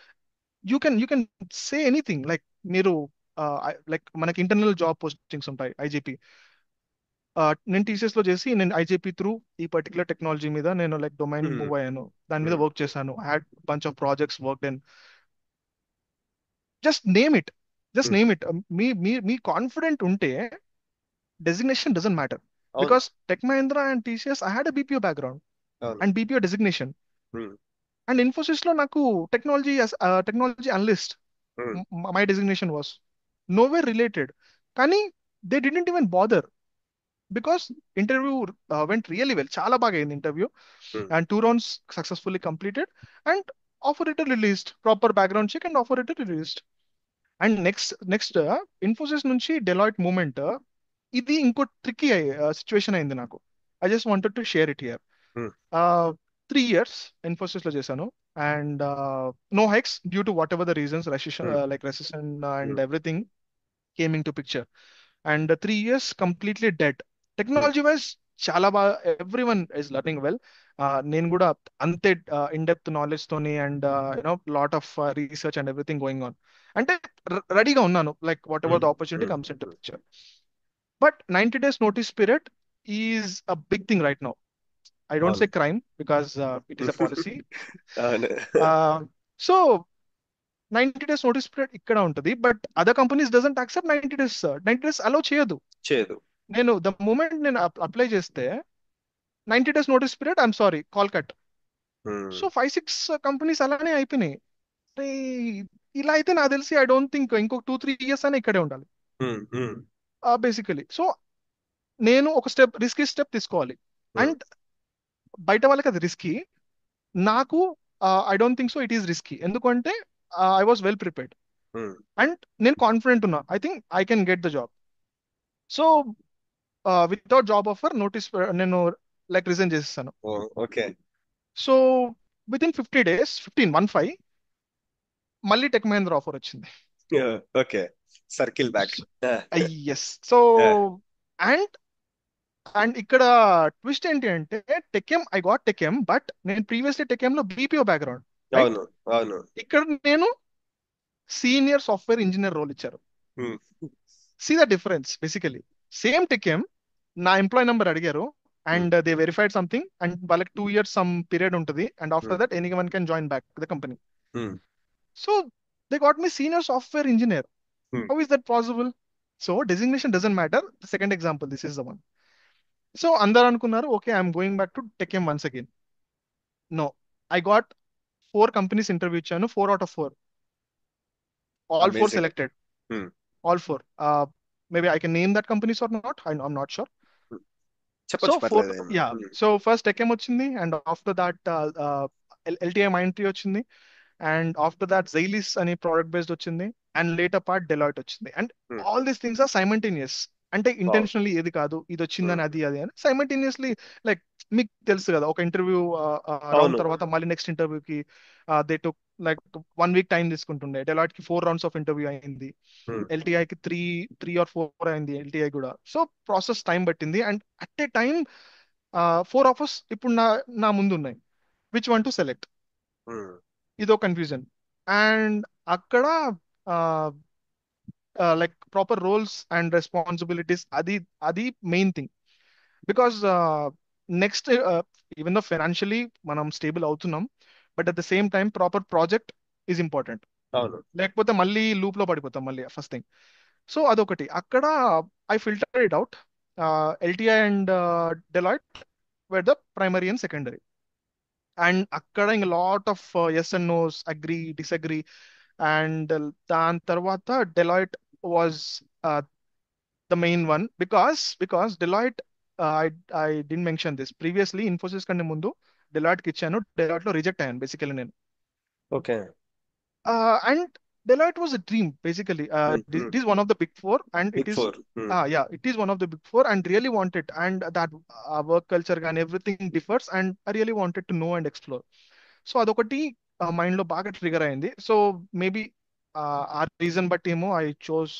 you can say anything. Like మీరు like మనకి internal job postings ఉంటాయి IGP. నేను TCS లో చేసి నేను ఐజీపీ త్రూ ఈ పర్టికులర్ టెక్నాలజీ మీద నేను లైక్ డొమైన్ మూవ్ అయ్యాను, దాని మీద వర్క్ చేశాను, had bunch of projects work in. Just name it, just name it. మీ కాన్ఫిడెంట్ ఉంటే డెసిగ్నేషన్ డజంట్ మ్యాటర్. అవును. Because Tech Mahindra and TCS I had a BPO background అవును. అండ్ BPO designation. Um, and Infosys లో నాకు technology analyst um, my designation was nowhere related. కానీ they didn't even bother because interview went really well, చాలా బాగా అయింది interview. Um, and 2 rounds successfully completed. And offer letter released, proper background check and offer letter released. And next Infosys నుంచి Deloitte movement, ఇది ఇంకో tricky situation అయింది నాకు. I just wanted to share it here. Um, 3 years Infosys లో చేశాను. And no hikes due to whatever the reasons, um, like recession and um, everything came in to picture. And 3 years completely dead. Um, technology wise చాలా బాగా, everyone is learning well. నేను కూడా అంతే in depth knowledge తోని and lot of research and everything going on. అంటే రెడీగా ఉన్నాను like what ever um, the opportunity um, comes in to um. Picture. But 90 days notice period is a big thing right now. I don't అవును. say crime because it is a policy. అవును. So 90 days notice period ఇక్కడ ఉంటుంది, but other companies doesn't accept 90 days. 90 days అలో చేయదు. చేయదు. The moment నేను apply చేస్తే 90 days notice period, I'm sorry, call cut. Um, so 5-6 companies అలానే అయిపోయినాయి. అరే, ఇలా అయితే నాకు తెలిసి ఐ డోంట్ థింక్ ఇంకొక 2-3 years అయినా ఇక్కడే ఉండాలి ఉమ్, ఉమ్, బేసికలీ. సో నేను ఒక రిస్కీ స్టెప్ తీసుకోవాలి. ఉమ్, అండ్ బయట వాళ్ళకి అది రిస్కీ, నాకు I don't think so it is risky. ఎందుకంటే I was well prepared um. And నేను కాన్ఫిడెంట్ ఉన్నా, I think I can get the job. So without job offer notice నేను లైక్ రిజైన్ చేసేసాను. Oh, okay. So within 50 days, 15 మళ్ళీ Tech Mahindra offer వచ్చింది. Okay. Circle back. Yes. So and and ఇక్కడ twist ఏంటి అంటే TechM, I got TechM, but నేను previously TechM లో బీపీఓ బ్యాక్గ్రౌండ్, రైట్? అవును. అవును. ఇక్కడ నేను సీనియర్ సాఫ్ట్వేర్ ఇంజనీర్ రోల్ ఇచ్చారు. Um, see the difference. Basically same TechM, నా ఎంప్లాయ్ నెంబర్ అడిగారు, Hmm. And they verified something and వాళ్ళకి 2 years సమ్ పీరియడ్ ఉంటుంది and Hmm. After that any one can join back the company. Hmm. So they got me senior software engineer. Hmm. How is that possible? So designation doesn't matter. Second example, this is the one. So అందరు అనుకున్నారు okay I'm going back to tech once again. No, I got 4 companies interview ఇచ్చాను, 4 out of 4, all four amazing. Selected, all four. Maybe I can name that companies or not. I'm not sure. చెప్పొచ్చు, So four, పర్లేదు. yeah. So first Tecem వచ్చింది, and after that LTI Mindtree వచ్చింది, and after that Xailis అని product based వచ్చింది, and later part Deloitte వచ్చింది. And all these things are simultaneous. అంటే wow. Intentionally ఏది కాదు, ఇది వచ్చిందని అది అని సైమల్టేనియస్లీ. లైక్ మీకు తెలుసు కదా, ఒక ఇంటర్వ్యూ రౌండ్ అవును. తర్వాత మళ్ళీ నెక్స్ట్ ఇంటర్వ్యూకి they took like 1 week time తీసుకుంటుండే. డెలాయిట్ కి 4 rounds ఆఫ్ ఇంటర్వ్యూ అయింది, ఎల్టీఐకి త్రీ ఆర్ ఫోర్ అయింది ఎల్టీఐ కూడా. సో ప్రాసెస్ టైం పట్టింది, and at a time 4 offers ఇప్పుడు నా ముందు ఉన్నాయి. Which one to select? ఇదో కన్ఫ్యూజన్. అండ్ అక్కడ like proper roles and responsibilities, అది main thing. Because next even though financially మనం స్టేబుల్ అవుతున్నాం, but at the same time proper project is important. అవును. లేకపోతే మళ్ళీ లూప్ లో పడిపోతాం మళ్ళీ ఫస్ట్ థింగ్. సో అదొకటి అక్కడ I filter it out. LTI and Deloitte were the primary and secondary. And అక్కడ ఇంక lot of yes and noes, agree disagree. And దాని తర్వాత Deloitte was the main one, because Deloitte, I I didn't mention this previously, Infosys కంటే ముందు Deloitte కి ఇచ్చాను, Deloitte లో reject అయ్యాను బేసికలీ నేను. Okay. And Deloitte was a dream, basically. It is one of the big four, and it big is, four. yeah, it is one of the big four, and really want it. And that work culture and everything differs, and I really wanted to know and explore. So అదొకటి mind లో బాగా trigger అయింది. So maybe ఆ reason బట్టి ఏమో I chose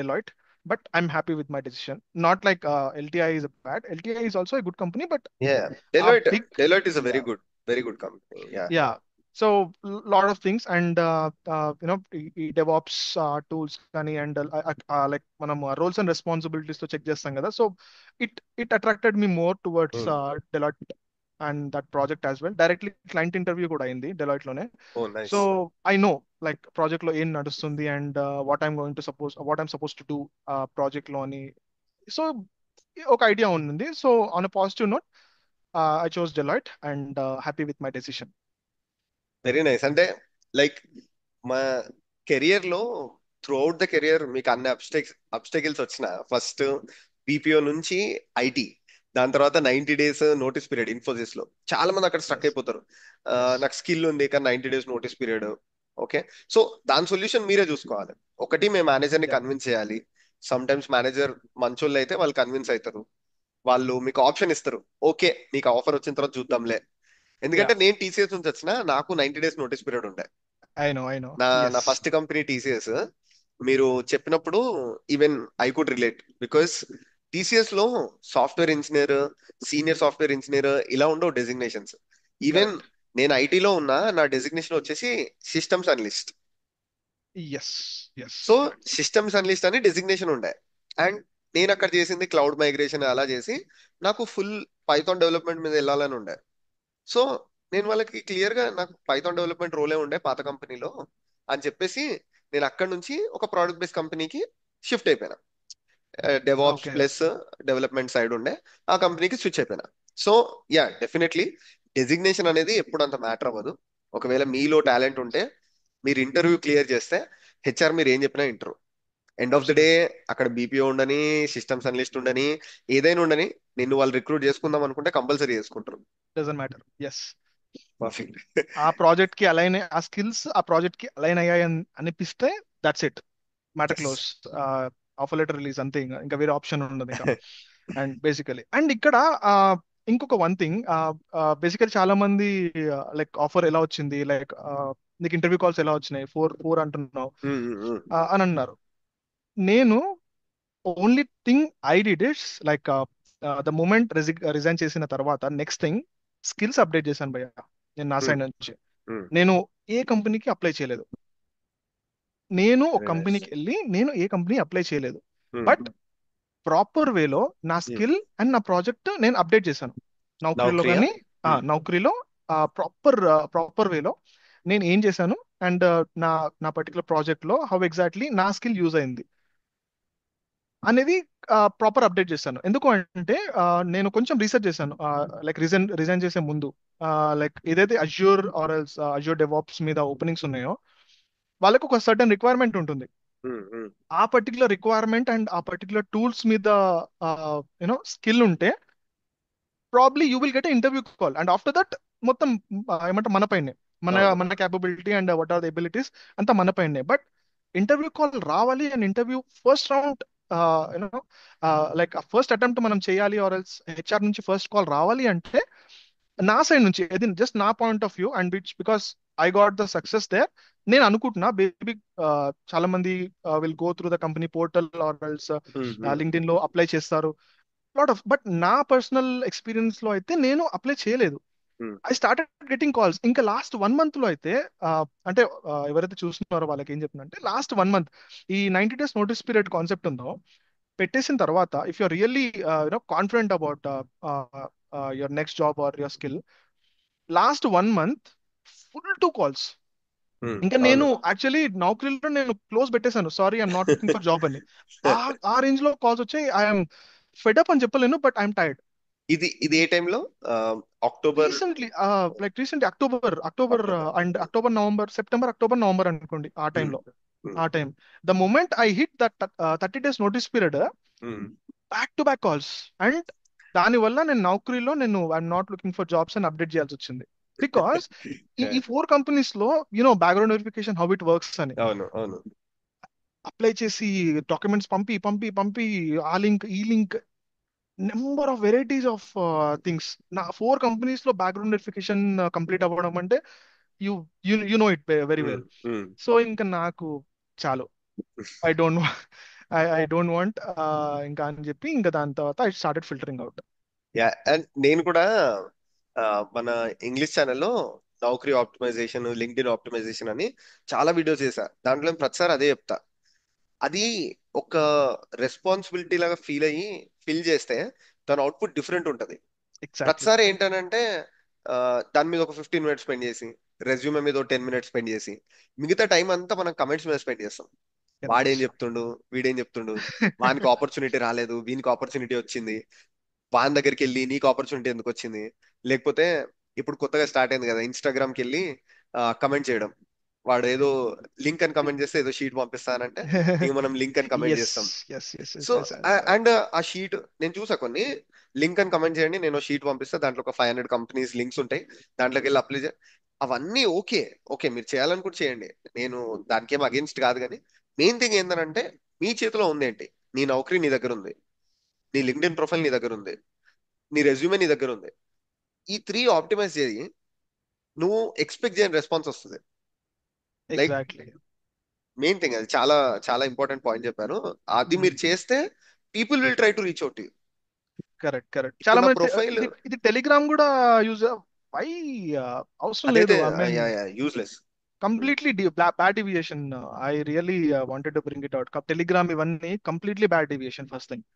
Deloitte. But I'm happy with my decision. Not like LTI is bad, LTI is also good company, but yeah. ఆ Deloitte big, Deloitte is a very good company. Yeah. yeah. So lot of things, and ఈ DevOps tools కానీ, and like మనం roles and responsibilities తో check చేస్తాం కదా. So it attracted me more towards Deloitte and that project as well. Directly client interview కూడా అయింది Deloitte లోనే. Oh so nice. I know like project లో ఏం నడుస్తుంది, and what I'm supposed to do project లో అని. సో ఒక idea ఉంది. So on a positive note, I chose Deloitte and happy with my decision. Very nice. అంటే like మా career లో త్రూ అవుట్ ద కెరియర్ మీకు అన్ని అబ్స్టెకిల్స్ వచ్చిన ఫస్ట్ బీపీఓ నుంచి ఐటీ, దాని తర్వాత 90 days నోటీస్ పీరియడ్ ఇన్ఫోసిస్ లో చాలా మంది అక్కడ స్ట్రక్ ఎస్, అయిపోతారు. ఎస్. నాకు స్కిల్ ఉంది కానీ 90 days notice period. Okay. So దాని సొల్యూషన్ మీరే చూసుకోవాలి. ఒకటి మేము మేనేజర్ ని Yeah. కన్విన్స్ చేయాలి. సమ్ టైమ్స్ మేనేజర్ మంచోళ్ళు అయితే వాళ్ళు కన్విన్స్ అవుతారు. వాళ్ళు మీకు ఆప్షన్ ఇస్తారు, ఓకే నీకు ఆఫర్ వచ్చిన తర్వాత చూద్దాంలే. Yeah. ఎందుకంటే నేను టీసీఎస్ నుంచి వచ్చిన, నాకు 90 days నోటీస్ పీరియడ్ ఉండే. I know. నా నా Yes. First company TCS. మీరు చెప్పినప్పుడు even I could relate, because TCS లో software engineer, senior software engineer ఇలా ఉండవు డెసిగ్నేషన్స్. Even Correct. నేను ఐటీలో ఉన్నా, నా డెసిగ్నేషన్ వచ్చేసి systems analyst. Yes. So Yes. Correct. Systems analyst అని డెసిగ్నేషన్ ఉండే. అండ్ నేను అక్కడ చేసింది క్లౌడ్ మైగ్రేషన్ అలా చేసి, నాకు ఫుల్ పైథాన్ డెవలప్మెంట్ మీద వెళ్ళాలని ఉండే. సో నేను వాళ్ళకి క్లియర్ గా నాకు పైథాన్ డెవలప్మెంట్ రోలే ఉండే పాత కంపెనీలో అని చెప్పేసి, నేను అక్కడ నుంచి ఒక ప్రోడక్ట్ బేస్డ్ కంపెనీకి షిఫ్ట్ అయిపోయినా. DevOps Okay. Plus development side ఉండే ఆ కంపెనీకి స్విచ్ అయిపోయినా. సో యా, డెఫినెట్లీ డెసిగ్నేషన్ అనేది ఎప్పుడు అంత మ్యాటర్ అవ్వదు. ఒకవేళ మీలో టాలెంట్ ఉంటే మీరు ఇంటర్వ్యూ క్లియర్ చేస్తే హెచ్ఆర్ మీరు ఏం చెప్పినా interview end of the day, Absolutely. అక్కడ బీపీఓ ఉండని, సిస్టమ్స్ అనలిస్ట్ ఉండని, ఏదైనా ఉండని, నిన్ను వాళ్ళు రిక్రూట్ చేసుకుందాం అనుకుంటే కంపల్సరీ చేసుకుంటారు. Doesn't matter. Yes. పర్ఫెక్ట్. ఆ ప్రాజెక్ట్ కి అలైన్, ఆ స్కిల్స్ ఆ ప్రాజెక్ట్ కి అలైన్ అయ్యాయి అనిపిస్తే that's it. Matter yes. Close. Offer letter release అంతే, ఇంకా వేరే ఆప్షన్ ఉండదు ఇంకా. అండ్ బేసికలీ, అండ్ ఇక్కడ ఇంకొక వన్ థింగ్, బేసికలీ చాలా మంది లైక్ ఆఫర్ ఎలా వచ్చింది, లైక్ నీకు ఇంటర్వ్యూ కాల్స్ ఎలా వచ్చినాయి, ఫోర్ ఫోర్ అంటున్నావు అని అన్నారు. నేను only thing I did it's like the moment resign చేసిన తర్వాత నెక్స్ట్ థింగ్ స్కిల్స్ అప్డేట్ చేశాను భయ్య. నేను నా సైడ్ నుంచి నేను ఏ కంపెనీకి అప్లై చేయలేదు. నేను ఒక వెరీ నైస్. కంపెనీకి వెళ్ళి నేను ఏ కంపెనీ అప్లై చేయలేదు. బట్ ప్రాపర్ వేలో నా స్కిల్ అండ్ నా ప్రాజెక్ట్ నేను అప్డేట్ చేశాను నౌకరీలో నౌకరియా. కానీ. నౌకరీలో ప్రాపర్ ప్రాపర్ వేలో నేను ఏం చేశాను, అండ్ నా నా పర్టికులర్ ప్రాజెక్ట్ లో హౌ ఎగ్జాక్ట్లీ నా స్కిల్ యూజ్ అయింది అనేది ప్రాపర్ అప్డేట్ చేశాను. ఎందుకు అంటే నేను కొంచెం రీసెర్చ్ చేశాను, లైక్ రిజైన్ చేసే ముందు. లైక్ ఏదైతే Azure or else Azure DevOps మీద ఓపెనింగ్స్ ఉన్నాయో వాళ్ళకు ఒక సర్టన్ రిక్వైర్మెంట్ ఉంటుంది. ఆ పర్టికులర్ రిక్వైర్మెంట్ అండ్ ఆ పర్టికులర్ టూల్స్ మీద స్కిల్ ఉంటే probably you will get interview call, and after that మొత్తం ఏమంటారు మన పైనే, మన అవును. మన capability and what are the abilities అంతా మన పైనే. బట్ ఇంటర్వ్యూ కాల్ రావాలి and interview first round you know like first attempt మనం చేయాలి ఆర్ ఎల్స్ హెచ్ఆర్ నుంచి ఫస్ట్ కాల్ రావాలి అంటే నా సైడ్ నుంచి ఇది జస్ట్ నా point of view and which because I got the success there. నేను అనుకుంటున్నా బేబీ చాలా మంది will go through the company portal or else LinkedIn లో అప్లై చేస్తారు లాట్ ఆఫ్. బట్ నా పర్సనల్ ఎక్స్పీరియన్స్ లో అయితే నేను అప్లై చేయలేదు. ఐ స్టార్టెడ్ గెటింగ్ కాల్స్ ఇంకా లాస్ట్ 1 మంత్ లో అయితే. అంటే ఎవరైతే చూస్తున్నారో వాళ్ళకి ఏం చెప్తున్నా లాస్ట్ 1 మంత్ ఈ 90 days నోటీస్ పీరియడ్ కాన్సెప్ట్ ఉందో పెట్టేసిన తర్వాత if you're really confident about your next job or your skill, last 1 month full two calls. ఇంకా నేను అవును. యాక్చువల్లీ నౌకరీలో నేను క్లోజ్ పెట్టేశాను, sorry I'm not looking for job అని. ఆ ఆ రేంజ్ లో కాల్స్ వచ్చాయి. ఐఎమ్ ఫెడప్ అని చెప్పలేను, బట్ ఐఎమ్ టైర్డ్. ఇది ఏ టైంలో? October. Recently recently October October. And October November September October November అనుకోండి ఆ ఉమ్, టైంలో. ఉమ్, ఆ time the moment I hit that 30 days notice period, um. Back to back calls. And దానివల్ల నేను నౌకరీలో నేను I'm not looking for jobs అని update చేయాల్సి వచ్చింది. బికాస్ ఈ 4 కంపెనీస్ లో background verification how it works అని అవును, అవును. అప్లై చేసి డాక్యుమెంట్స్ పంపి పంపి పంపి ఆ లింక్ ఈ link number of varieties of things. నా 4 కంపెనీస్ లో బ్యాక్గ్రౌండ్ వెరిఫికేషన్ కంప్లీట్ అవ్వడం అంటే you you know it very um, well. Um. So ఇంకా నాకు చాలు, I don't I don't want ఇంకా అని చెప్పి ఇంకా దాని తర్వాత I started filtering out. Yeah, and నేను కూడా ఆ, మన ఇంగ్లీష్ ఛానల్లో నౌకరీ ఆప్టిమైజేషన్, లింక్డ్ఇన్ ఆప్టిమైజేషన్ అని చాలా వీడియోస్ చేశా. దాంట్లో నేను ప్రతిసారి అదే చెప్తా. అది ఒక రెస్పాన్సిబిలిటీ లాగా ఫీల్ అయ్యి ఫిల్ చేస్తే దాని అవుట్పుట్ డిఫరెంట్ ఉంటది. ఎగ్జాక్ట్లీ. ప్రతిసారి ఏంటనంటే ఆ, దాని మీద ఒక 15 minutes స్పెండ్ చేసి, రెజ్యూమే మీద ఒక 10 minutes స్పెండ్ చేసి, మిగతా టైం అంతా మనం కమెంట్స్ మీద స్పెండ్ చేస్తాం. వాడేం చెప్తుండు, వీడేం చెప్తుండు, వానికి ఆపర్చునిటీ రాలేదు, వీనికి ఆపర్చునిటీ వచ్చింది, వాని దగ్గరికి వెళ్ళి నీకు ఆపర్చునిటీ ఎందుకు వచ్చింది. లేకపోతే ఇప్పుడు కొత్తగా స్టార్ట్ అయింది కదా ఇన్స్టాగ్రామ్కి వెళ్ళి కమెంట్ చేయడం. వాడు ఏదో లింక్ అని కమెంట్ చేస్తే ఏదో షీట్ పంపిస్తానంటే ఇంక మనం లింక్ అని కమెంట్ ఎస్ చేస్తాం. Yes yes yes so yes. And ఆ షీట్ నేను చూసా కొన్ని. లింక్ అని కమెంట్ చేయండి, నేను షీట్ పంపిస్తే దాంట్లో ఒక 500 కంపెనీస్ లింక్స్ ఉంటాయి, దాంట్లోకి వెళ్ళి అప్లై అవన్నీ ఓకే. ఓకే, మీరు చేయాలనుకుంటే చేయండి, నేను దానికి ఏం అగేన్స్ట్ కాదు. కానీ మెయిన్ థింగ్ ఏంటంటే మీ చేతిలో ఉంది ఏంటి. నీ నౌకరీ నీ దగ్గర ఉంది, నీ లింక్డ్ఇన్ ప్రొఫైల్ నీ దగ్గర ఉంది, నీ రెజ్యూమే నీ దగ్గర ఉంది. ఈ త్రీ ఆప్టిమైజ్ చేయి, నువ్వు ఎక్స్పెక్ట్ చేయని రెస్పాన్స్ వస్తుంది. Like exactly. మెయిన్ థింగ్ అది చాలా చాలా ఇంపార్టెంట్ పాయింట్ చెప్పాను. అది మీరు చేస్తే people will try to reach out you. Correct correct. ఇప్పుడు చాలా నా మంది ప్రొఫైల్ ఇది టెలిగ్రామ్ కూడా యూజ్ వై అవసరం అదైతే లేదు. I mean useless. Completely bad deviation. I really wanted to bring it out. Telegram ఇవన్నీ completely bad deviation first thing.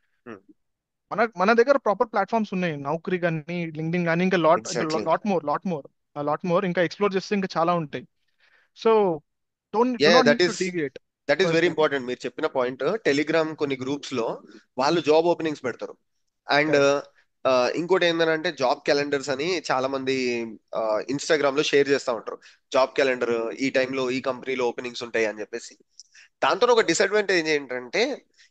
మన దగ్గర ప్రాపర్ ప్లాట్ఫామ్స్ ఉన్నాయి, నౌకరీ కానీ లింక్డ్ఇన్ కానీ, ఇంకా ఎగ్జాక్ట్లీ. లాట్ మోర్ ఇంకా ఎక్స్ప్లోర్ చేస్తే ఇంకా చాలా ఉంటాయి. So yeah, do not that need to is deviate that is first very thing. Important. మీరు చెప్పిన పాయింట్. టెలిగ్రామ్ కొన్ని గ్రూప్స్ లో వాళ్ళు జాబ్ ఓపెనింగ్స్ పెడతారు. And correct. ఇంకోటి ఏంటంటే జాబ్ క్యాలెండర్స్ అని చాలా మంది ఇన్స్టాగ్రామ్ లో షేర్ చేస్తూ ఉంటారు. జాబ్ క్యాలెండర్ ఈ టైంలో ఈ కంపెనీలో ఓపెనింగ్స్ ఉంటాయి అని చెప్పేసి. దాంతో ఒక డిసడ్వాంటేజ్ ఏంటంటే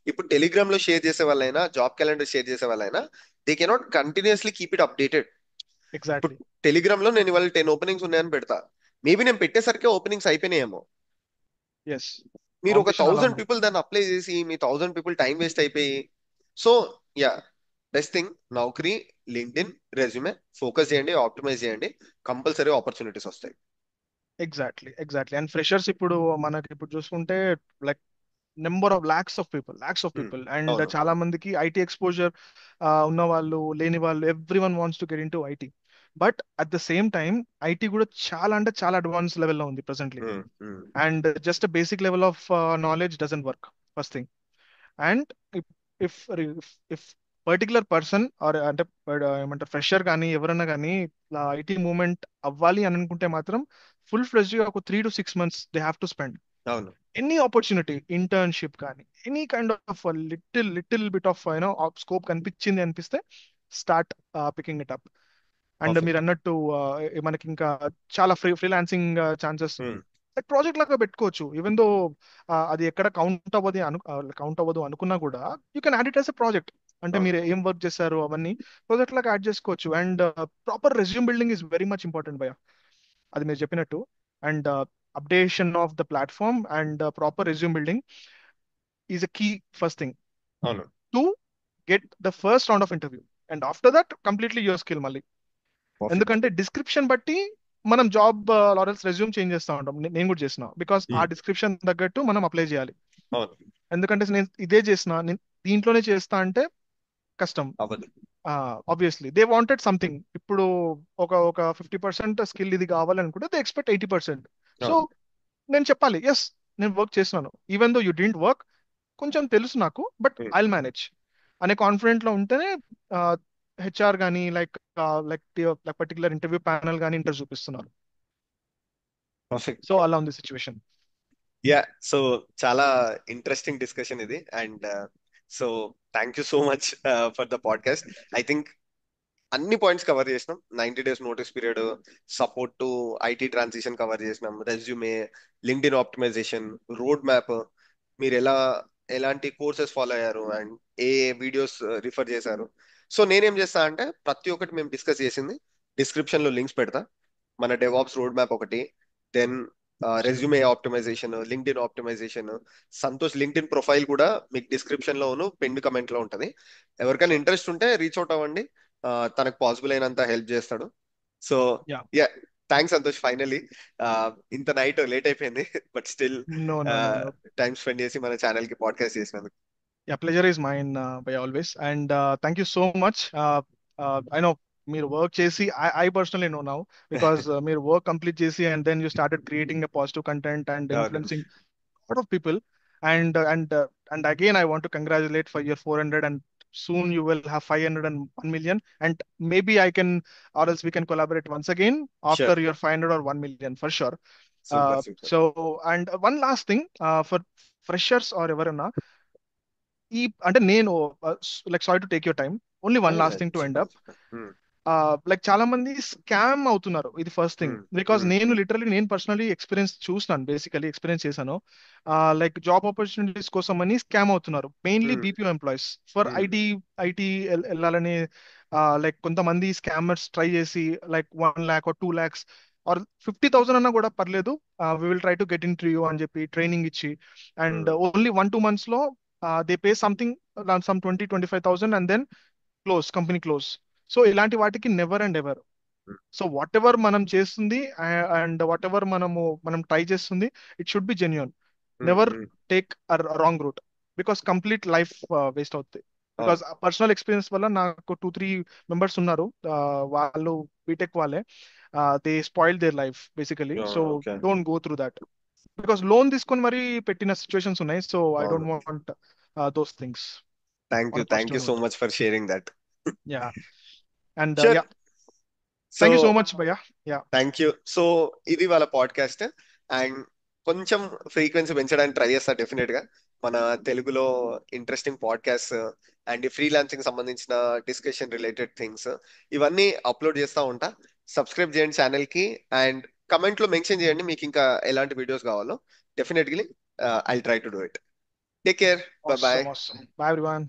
ఇప్పుడు టెలిగ్రామ్ లో షేర్ చేసే వాళ్ళైనా జాబ్ క్యాలెండర్ షేర్ చేసే వాళ్ళైనా they cannot continuously keep it updated. ఇప్పుడు ఎగ్జాక్ట్లీ. టెలిగ్రామ్ లో నేను ఇవాళ 10 ఓపెనింగ్స్ ఉన్నాయని పెడతా, మేబీ నేను పెట్టేసరికి ఓపెనింగ్స్ అయిపోయినాయేమో. ఎస్. మీరు ఒక కాంపిటీషన్ అలా 1000 పీపుల్ దాన్ని అప్లై చేసి మీ 1000 పీపుల్ టైం వేస్ట్ అయిపోయి. సో యా, బెస్ట్ థింగ్ నౌకరీ, లింక్డ్ఇన్, రెజ్యూమే ఫోకస్ చేయండి, ఆప్టిమైజ్ చేయండి, కంపల్సరీ ఆపర్చునిటీస్ వస్తాయి. ఎగ్జాక్ట్లీ. అండ్ ఫ్రెషర్స్ ఇప్పుడు మనకి ఇప్పుడు చూసుకుంటే like number of lakhs of Hmm. People and అవును. చాలా మందికి ఐటీ ఎక్స్పోజర్ ఉన్న వాళ్ళు లేని వాళ్ళు every one wants to get in to IT. But at the same time IT కూడా చాలా అంటే చాలా అడ్వాన్స్ లెవెల్లో ఉంది presently. Hmm. Hmm. And just basic level of knowledge doesn't work first thing. And if if particular person are అంటే ఏమంటారు fresher కానీ ఎవరన్నా కానీ ఐటీ మూవ్మెంట్ అవ్వాలి అని అనుకుంటే మాత్రం ఫుల్ ఫ్లెజ్గా ఒక 3 to 6 months they have to spend. అవును. ఎనీ ఆపర్చునిటీ ఇంటర్న్షిప్ కానీ any kind of little bit of scope కనిపించింది అనిపిస్తే start picking it up. And మీరు పర్ఫెక్ట్. అన్నట్టు మనకి ఇంకా చాలా ఫ్రీలాన్సింగ్ ఛాన్సెస్ లైక్ ప్రాజెక్ట్ లాగా పెట్టుకోవచ్చు. ఈవెన్ దో అది ఎక్కడ కౌంట్ అవ్వదు అనుకున్నా కూడా you can add it as a project. అంటే అవును. మీరు ఏం వర్క్ చేశారు అవన్నీ ప్రాజెక్ట్ లాగా యాడ్ చేసుకోవచ్చు. And proper resume building is very much important భయ, అది మీరు చెప్పినట్టు. And updation of the platform and proper resume building is a key first thing అవును. To get the first round of interview. And after that completely your skill మళ్ళీ. Perfect. ఎందుకంటే description బట్టి మనం job laurels resume change చేస్తూ ఉంటాం. నేను కూడా చేసిన, బికాస్ ఆ డిస్క్రిప్షన్ తగ్గట్టు మనం అప్లై చేయాలి. అవును. ఎందుకంటే నేను ఇదే చేసిన, నేను దీంట్లోనే చేస్తా అంటే కష్టం. అవ్వదు. Obviously they wanted something. ఇప్పుడు ఒక ఒక 50% స్కిల్ ఇది కావాలనుకుంటే దే ఎక్స్పెక్ట్ 80%. సో అవును. నేను చెప్పాలి ఎస్ నేను వర్క్ చేస్తున్నాను, even though you didn't work, కొంచెం తెలుసు నాకు, బట్ ఐల్ మేనేజ్ అనే కాన్ఫిడెంట్ లో ఉంటేనే హెచ్ఆర్ కానీ లైక్ పర్టికులర్ ఇంటర్వ్యూ ప్యానల్ కానీ ఇంటర్ చూపిస్తున్నారు. పర్ఫెక్ట్. సో అలా ఉంది సిచ్యువేషన్. యా. సో చాలా ఇంట్రెస్టింగ్ డిస్కషన్ ఇది. And so thank you so much for the podcast. I think అన్ని పాయింట్స్ కవర్ చేసినాం. 90 days notice period, support to IT transition cover చేసినాం, resume, LinkedIn optimization, road map, మీరు ఎలాంటి courses follow అయ్యారు and A videos refer చేశారు. So నేనేం చేస్తా అంటే ప్రతి ఒక్కటి మేము డిస్కస్ చేసింది డిస్క్రిప్షన్ లో లింక్స్ పెడతా. మన డెవాప్స్ రోడ్ మ్యాప్ ఒకటి, then resume absolutely. Optimization, LinkedIn optimization, Santosh LinkedIn profile కూడా మీకు డిస్క్రిప్షన్ లోను పిన్ కమెంట్ లో ఉంటది. ఎవరికైనా షూర్. ఇంట్రెస్ట్ ఉంటే రీచ్ అవుట్ అవ్వండి. తనకు పాసిబుల్ అయినంత హెల్ప్ చేస్తాడు. So yeah. Yeah, thanks Santosh. Finally ఇంత నైట్ లేట్ అయిపోయింది but still no no no no. Time spend చేసి మన ఛానల్ కి పాడ్కాస్ట్ చేసినందుకు. Yeah, pleasure is mine bye always. And thank you so much. I know మీరు work చేసి, I personally know now, because మీరు work complete చేసి and then you started creating a positive content and అవును. Influencing lot of people. And again I want to congratulate for your 400, and soon you will have 501 million, and maybe I can, or else we can collaborate once again after sure. your 500 or 1 million for sure. Super super. So, and one last thing, for freshers or ఎవరన్నా ఈ అంటే నేను like sorry to take your time, only one last thing to end super up. Super. Like చాలా మంది scam అవుతున్నారు, ఇది first thing. Because నేను personally basically experience చేశాను. లైక్ జాబ్ ఆపర్చునిటీస్ కోసం అని స్కామ్ అవుతున్నారు, mainly BPO employees for IT. IT వెళ్ళాలని లైక్ కొంతమంది స్కామర్స్ ట్రై చేసి like 1 lakh or 2 lakhs or 50,000 అన్నా కూడా పర్లేదు, we will try to get in to you అని చెప్పి ట్రైనింగ్ ఇచ్చి, అండ్ ఓన్లీ 1 2 months లో they pay something, some 20 25,000, and then company close. So ఇలాంటి వాటికి never and ever. So whatever మనం చేస్తుంది అండ్ వాట్ ఎవర్ మనం ట్రై చేస్తుంది, it should be genuine. Never take wrong route, because complete life waste అవుతుంది. Because అవును. Personal experience వల్ల నాకు 2 3 members ఉన్నారు, వాళ్ళు బీటెక్ వాళ్ళే, they spoil their life basically. So okay. Don't go through that, because loan తీసుకొని మరీ పెట్టిన సిచ్యువేషన్స్ ఉన్నాయి. సో ఐ అవును. Don't want those things. Thank on you, a thank you positive so note. Much for sharing that. Yeah. And sure. Yeah, so thank you so much భయ్యా. Yeah. Thank you. So ఇది వాళ్ళ podcast. And కొంచెం frequency పెంచడానికి try చేస్తా definite గా. మన తెలుగులో interesting podcast and freelancing సంబంధించిన డిస్కషన్ రిలేటెడ్ థింగ్స్ ఇవన్నీ అప్లోడ్ చేస్తా ఉంటా. సబ్స్క్రైబ్ చేయండి ఛానల్ కి అండ్ కమెంట్ లో మెన్షన్ చేయండి మీకు ఇంకా ఎలాంటి వీడియోస్ కావాలో. Definitely I try to do it. Take care. Bye bye. Awesome, awesome. Bye, everyone.